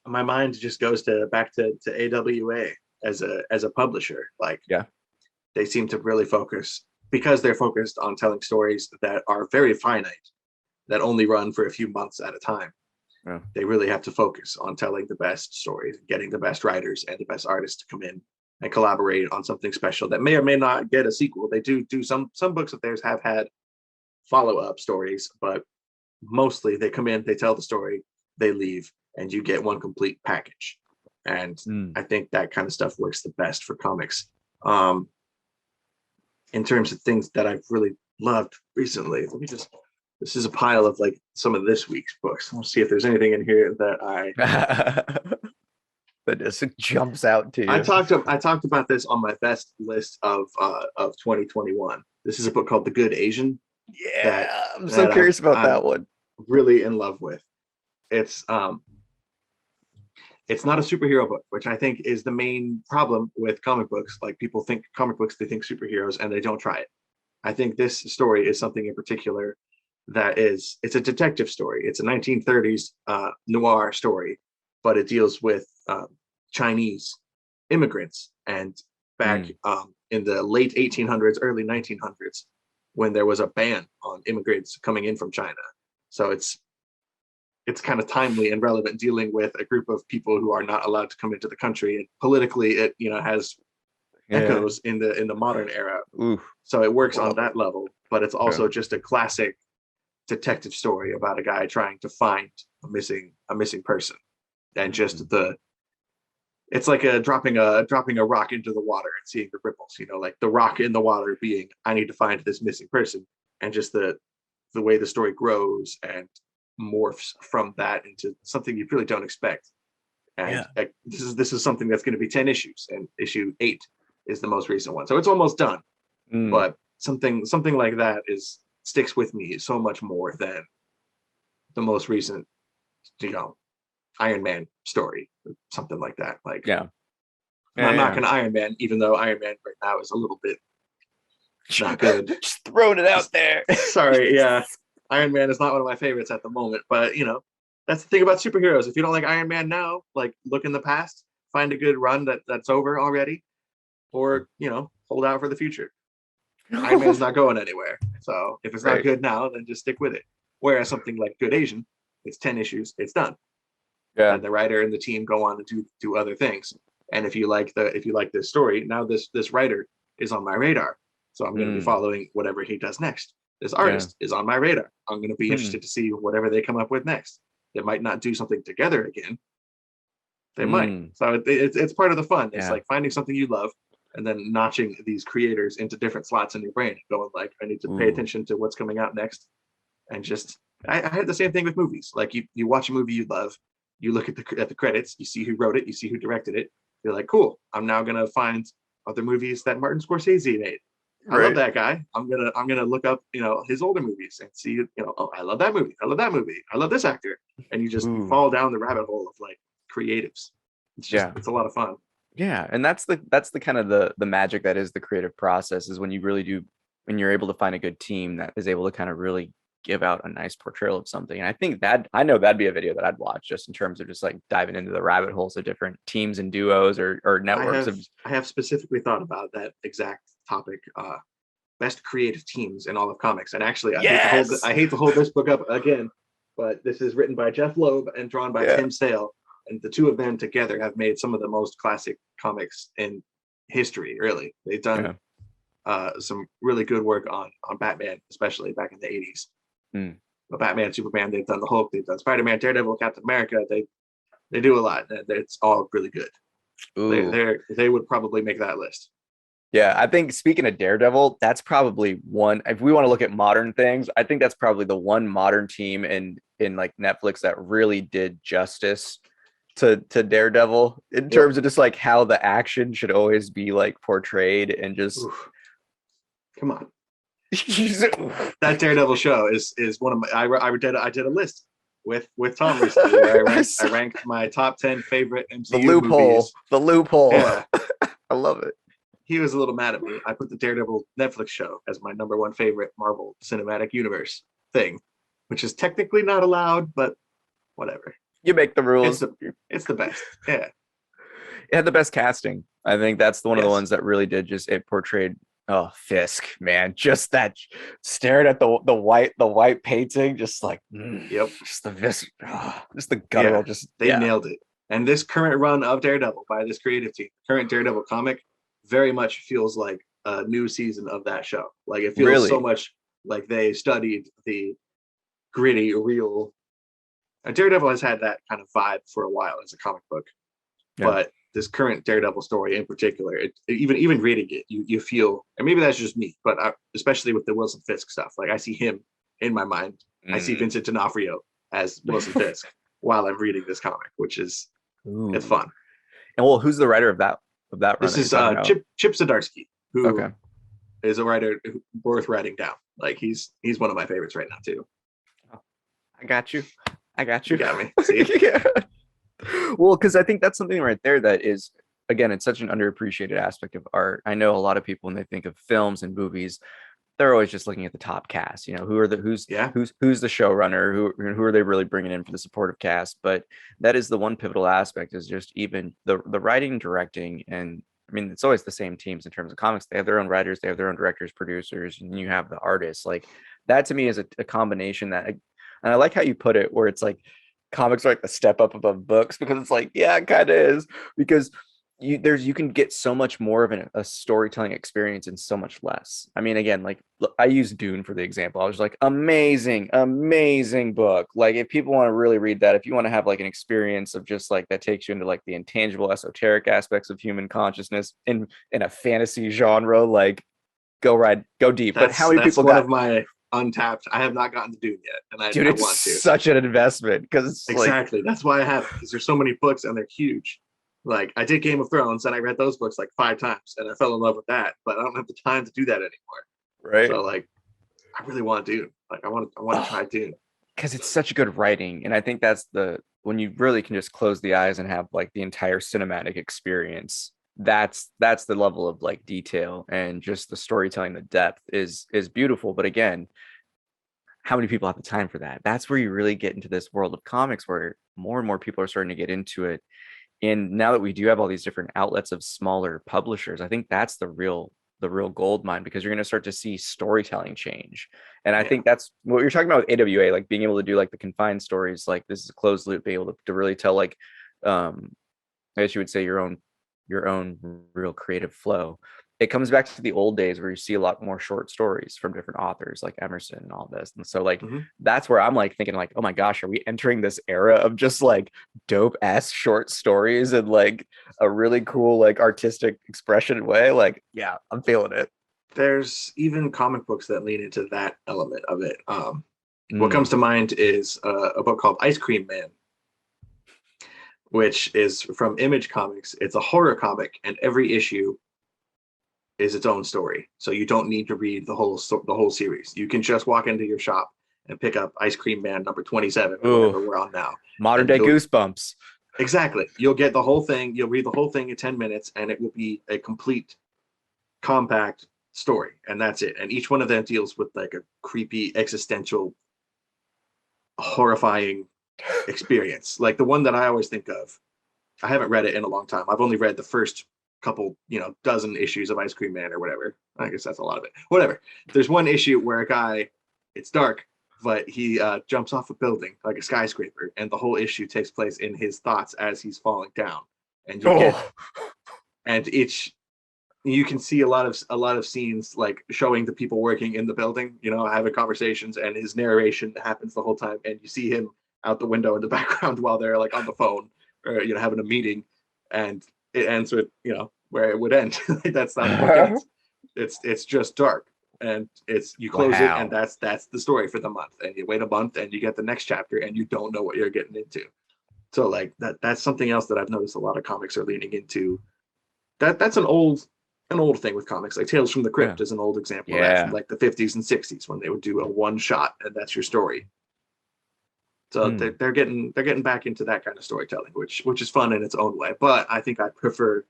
my mind just goes back to AWA as a publisher. Like, they seem to really focus, because they're focused on telling stories that are very finite, that only run for a few months at a time. Yeah. They really have to focus on telling the best stories, getting the best writers and the best artists to come in and collaborate on something special that may or may not get a sequel. They do some books of theirs have had follow-up stories, but mostly they come in, they tell the story, they leave, and you get one complete package. And I think that kind of stuff works the best for comics. In terms of things that I've really loved recently, this is a pile of like some of this week's books. We'll see if there's anything in here that that just jumps out to you. I talked about this on my best list of 2021. This is a book called The Good Asian. Yeah, I'm so curious about that one. Really in love with. It's not a superhero book, which I think is the main problem with comic books. Like, people think comic books, they think superheroes, and they don't try it. I think this story is something in particular it's a detective story. It's a 1930s noir story, but it deals with Chinese immigrants, and back in the late 1800s, early 1900s, when there was a ban on immigrants coming in from China. So it's kind of timely and relevant, dealing with a group of people who are not allowed to come into the country. And politically, it has echoes in the modern era. Ooh. So it works on that level, but it's also just a classic detective story about a guy trying to find a missing person, and just it's like dropping a rock into the water and seeing the ripples, like the rock in the water being, I need to find this missing person, and just the way the story grows and morphs from that into something you really don't expect. And this is something that's going to be 10 issues, and issue 8 is the most recent one, so it's almost done. But something like that sticks with me so much more than the most recent Iron Man story, something like that. Like, I'm not knocking Iron Man, even though Iron Man right now is a little bit not good. Just throwing it out there. Sorry, Iron Man is not one of my favorites at the moment, but that's the thing about superheroes. If you don't like Iron Man now, like, look in the past, find a good run that's over already, or hold out for the future. Iron Man's not going anywhere. So if it's not good now, then just stick with it. Whereas something like Good Asian, it's 10 issues, it's done. Yeah. And the writer and the team go on to do other things. And if you like this story, now this writer is on my radar. So I'm going to be following whatever he does next. This artist is on my radar. I'm going to be interested to see whatever they come up with next. They might not do something together again. They might. So it's part of the fun. It's like finding something you love, and then notching these creators into different slots in your brain, going like, I need to pay attention to what's coming out next. And just, I had the same thing with movies. Like, you watch a movie you love, you look at the credits, you see who wrote it, you see who directed it. You're like, cool, I'm now going to find other movies that Martin Scorsese made. I love that guy. I'm gonna look up, his older movies and see, oh, I love that movie. I love that movie. I love this actor. And you just fall down the rabbit hole of like creatives. It's a lot of fun. Yeah, and that's the kind of the magic that is the creative process, is when you really do, when you're able to find a good team that is able to kind of really give out a nice portrayal of something. And I think I know that'd be a video that I'd watch, just in terms of just like diving into the rabbit holes of different teams and duos or networks. I have specifically thought about that exact topic best creative teams in all of comics. And actually, Yes! I hate to hold this book up again, but this is written by Jeff Loeb and drawn by Tim Sale. And the two of them together have made some of the most classic comics in history, really. They've done some really good work on Batman, especially back in the 80s. But Batman, Superman, they've done the Hulk, they've done Spider-Man, Daredevil, Captain America. They do a lot. It's all really good. They would probably make that list. Yeah, I think speaking of Daredevil, that's probably one. If we want to look at modern things, I think that's probably the one modern team in like Netflix that really did justice to Daredevil in terms of just like how the action should always be like portrayed and just. Oof. Come on. That Daredevil show is one of my. I did a list with Tom recently where I ranked my top 10 favorite MCU movies. The loophole. Yeah. I love it. He was a little mad at me. I put the Daredevil Netflix show as my number one favorite Marvel Cinematic Universe thing, which is technically not allowed, but whatever. You make the rules. It's the best. Yeah. It had the best casting. I think that's one of the ones that really did it portrayed. Oh, Fisk, man, just that staring at the white painting, just like just the guttural, they nailed it. And this current run of Daredevil by this creative team, current Daredevil comic, very much feels like a new season of that show. Like it feels so much like they studied the gritty, real. Daredevil has had that kind of vibe for a while as a comic book, but this current Daredevil story in particular, even reading it, you feel, and maybe that's just me, but especially with the Wilson Fisk stuff, like I see him in my mind. I see Vincent D'Onofrio as Wilson Fisk while I'm reading this comic, which is it's fun. And well, who's the writer of that? This is Chip Zdarsky, who is a writer worth writing down. Like he's one of my favorites right now too. I got you. You got me. See? Well, because I think that's something right there that is, again, it's such an underappreciated aspect of art. I know a lot of people when they think of films and movies, they're always just looking at the top cast. You know, who's the showrunner, who are they really bringing in for the supportive cast? But that is the one pivotal aspect, is just even the writing, directing, and I mean it's always the same teams in terms of comics. They have their own writers, they have their own directors, producers, and you have the artists. Like that to me is a combination that, and I like how you put it, where it's like comics are like the step up above books, because it's like, yeah, it kind of is, because you can get so much more of a storytelling experience and so much less. I mean, again, like I use Dune for the example. I was like, amazing book. Like if people want to really read that, if you want to have like an experience of just like that takes you into like the intangible esoteric aspects of human consciousness in a fantasy genre, like go deep. But how many people one of my untapped? I have not gotten to Dune yet, and I want to. Such an investment, because exactly that's why I have, because there's so many books and they're huge. Like I did Game of Thrones and I read those books like 5 times and I fell in love with that, but I don't have the time to do that anymore. Right. So like, I really want Dune. Like I want to try Dune, because it's such good writing, and I think that's when you really can just close the eyes and have like the entire cinematic experience. That's the level of like detail and just the storytelling, the depth is beautiful. But again, how many people have the time for that? That's where you really get into this world of comics, where more and more people are starting to get into it. And now that we do have all these different outlets of smaller publishers, I think that's the real gold mine, because you're going to start to see storytelling change. And I think that's what you're talking about with AWA, like being able to do like the confined stories, like this is a closed loop, be able to really tell like, I guess you would say your own real creative flow. It comes back to the old days where you see a lot more short stories from different authors like Emerson and all this. And so like, that's where I'm like thinking like, oh my gosh, are we entering this era of just like dope ass short stories and like a really cool, like artistic expression way? Like, yeah, I'm feeling it. There's even comic books that lean into that element of it. What comes to mind is a book called Ice Cream Man, which is from Image Comics. It's a horror comic, and every issue is its own story. So you don't need to read the whole series. You can just walk into your shop and pick up Ice Cream Man number 27, whatever we're on now. Modern day Goosebumps. Exactly. You'll get the whole thing. You'll read the whole thing in 10 minutes, and it will be a complete, compact story. And that's it. And each one of them deals with like a creepy, existential, horrifying experience. Like the one that I always think of, I haven't read it in a long time. I've only read the first couple, dozen issues of Ice Cream Man or whatever. I guess that's a lot of it. Whatever. There's one issue where a guy, it's dark, but he jumps off a building like a skyscraper, and the whole issue takes place in his thoughts as he's falling down. And you can see a lot of scenes like showing the people working in the building, having conversations, and his narration happens the whole time, and you see him out the window in the background while they're like on the phone or having a meeting, and it ends with where it would end. That's not what it ends. It's just dark, and you close it, and that's the story for the month, and you wait a month and you get the next chapter, and you don't know what you're getting into. So like that's something else that I've noticed a lot of comics are leaning into. That's an old thing with comics. Like Tales from the Crypt is an old example of that from like the 50s and 60s, when they would do a one shot and that's your story. So they're getting back into that kind of storytelling, which is fun in its own way. But I think I prefer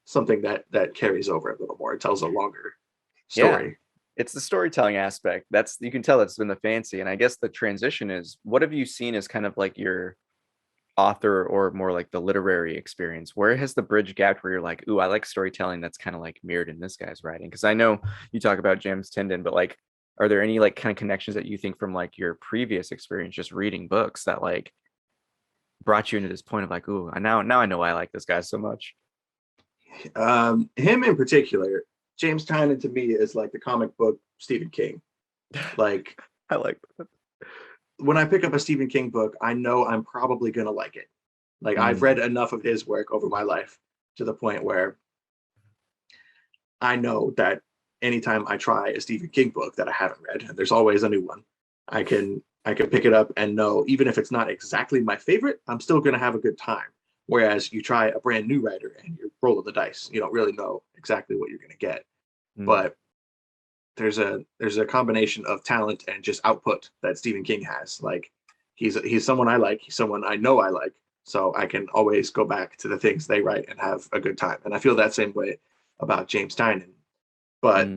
something that carries over a little more. It tells a longer story. Yeah. It's the storytelling aspect. You can tell it's been the fancy. And I guess the transition is, what have you seen as kind of like your author or more like the literary experience? Where has the bridge gapped where you're like, ooh, I like storytelling that's kind of like mirrored in this guy's writing? Because I know you talk about James Tynion, but like, are there any like kind of connections that you think from like your previous experience just reading books that like brought you into this point of like, ooh, now I know why I like this guy so much? Him in particular, James Tynion to me is like the comic book Stephen King. Like I like that. When I pick up a Stephen King book, I know I'm probably gonna like it. Like I've read enough of his work over my life to the point where I know that anytime I try a Stephen King book that I haven't read, and there's always a new one, I can pick it up and know, even if it's not exactly my favorite, I'm still gonna have a good time. Whereas you try a brand new writer and you're rolling the dice, you don't really know exactly what you're gonna get. But there's a combination of talent and just output that Stephen King has. Like he's someone I like, he's someone I know I like, so I can always go back to the things they write and have a good time. And I feel that same way about James Tynion. But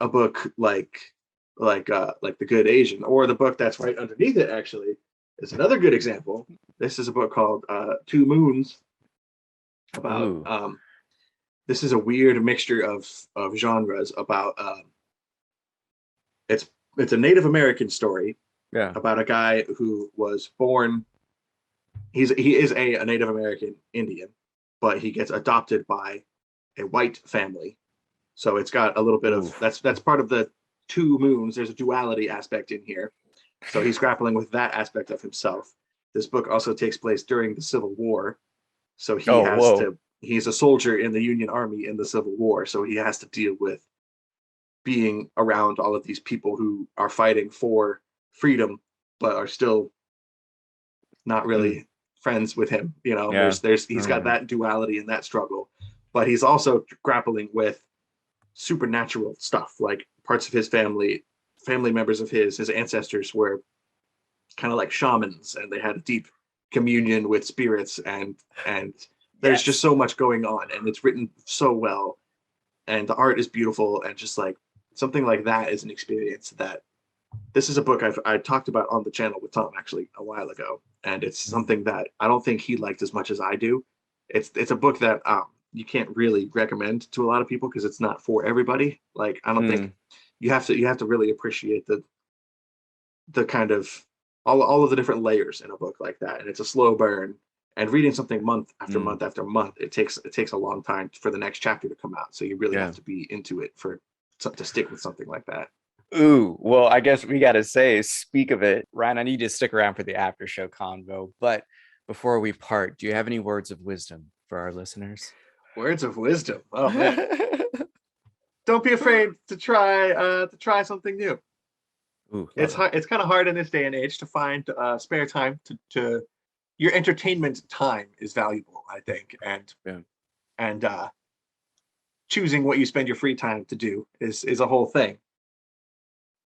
a book like The Good Asian, or the book that's right underneath it actually, is another good example. This is a book called Two Moons, about this is a weird mixture of genres about it's a Native American story about a guy who was born. He is a Native American Indian, but he gets adopted by a white family. So it's got a little bit of that's part of the two moons. There's a duality aspect in here. So he's grappling with that aspect of himself. This book also takes place during the Civil War. So he's a soldier in the Union Army in the Civil War. So he has to deal with being around all of these people who are fighting for freedom, but are still not really friends with him. He's got that duality and that struggle, but he's also grappling with supernatural stuff, like parts of his family members of his ancestors were kind of like shamans, and they had a deep communion with spirits, and there's just so much going on, and it's written so well, and the art is beautiful, and just like something like that is an experience that this is a book I talked about on the channel with Tom actually a while ago, and it's something that I don't think he liked as much as I do. It's a book that you can't really recommend to a lot of people because it's not for everybody. Like I don't think you have to really appreciate the kind of all of the different layers in a book like that, and it's a slow burn. And reading something month after month after month, it takes a long time for the next chapter to come out. So you really have to be into it to stick with something like that. Ooh, well, I guess we got to say, speak of it, Ryan, I need you to stick around for the after show convo. But before we part, do you have any words of wisdom for our listeners? Words of wisdom. Oh man. Don't be afraid to try something new. Ooh, it's hard. It's kind of hard in this day and age to find spare time to your entertainment time is valuable, I think. And choosing what you spend your free time to do is a whole thing.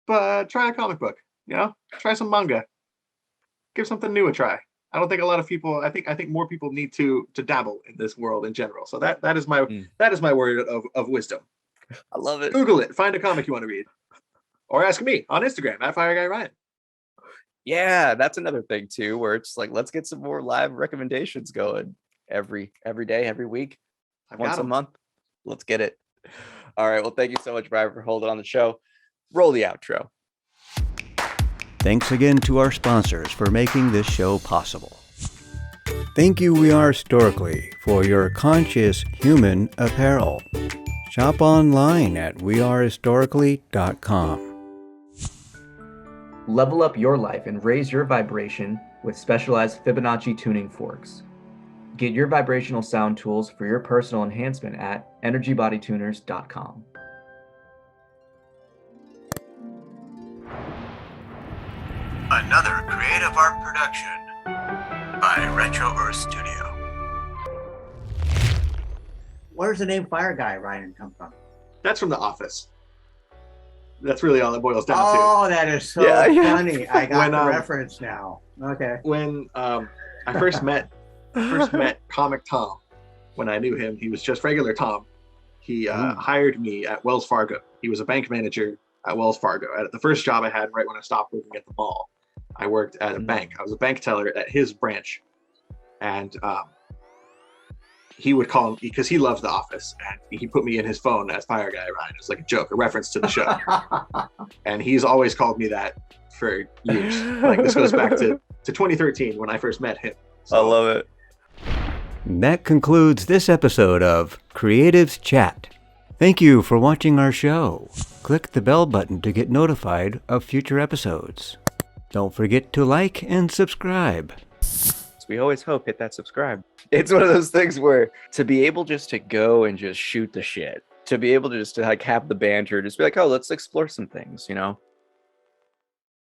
But try a comic book, try some manga, give something new a try. I don't think a lot of people, I think more people need to dabble in this world in general. So that is my word of wisdom. I love it. Google it, find a comic you want to read, or ask me on Instagram at FireGuyRyan. Yeah, that's another thing too, where it's like, let's get some more live recommendations going every day, every week, once a month. Let's get it. All right. Well, thank you so much, Brian, for holding on the show. Roll the outro. Thanks again to our sponsors for making this show possible. Thank you, We Are Storkly, for your conscious human apparel. Shop online at wearehistorically.com. Level up your life and raise your vibration with specialized Fibonacci tuning forks. Get your vibrational sound tools for your personal enhancement at energybodytuners.com. Another creative art production by Retro Earth Studio. Where's the name Fire Guy Ryan come from? That's from The Office. That's really all it boils down to. Oh, that is so funny. I got the reference now. Okay. When I first met Comic Tom, when I knew him, he was just regular Tom. He hired me at Wells Fargo. He was a bank manager at Wells Fargo. At the first job I had right when I stopped working at the mall, I worked at a bank. I was a bank teller at his branch. And he would call him because he loves The Office, and he put me in his phone as Fire Guy Ryan. It's like a joke, a reference to the show. And he's always called me that for years. Like this goes back to 2013 when I first met him. So, I love it. That concludes this episode of Creatives Chat. Thank you for watching our show. Click the bell button to get notified of future episodes. Don't forget to like and subscribe. We always hope, hit that subscribe. It's one of those things where to be able just to go and just shoot the shit, to be able to just to like have the banter, just be like, oh, let's explore some things, you know?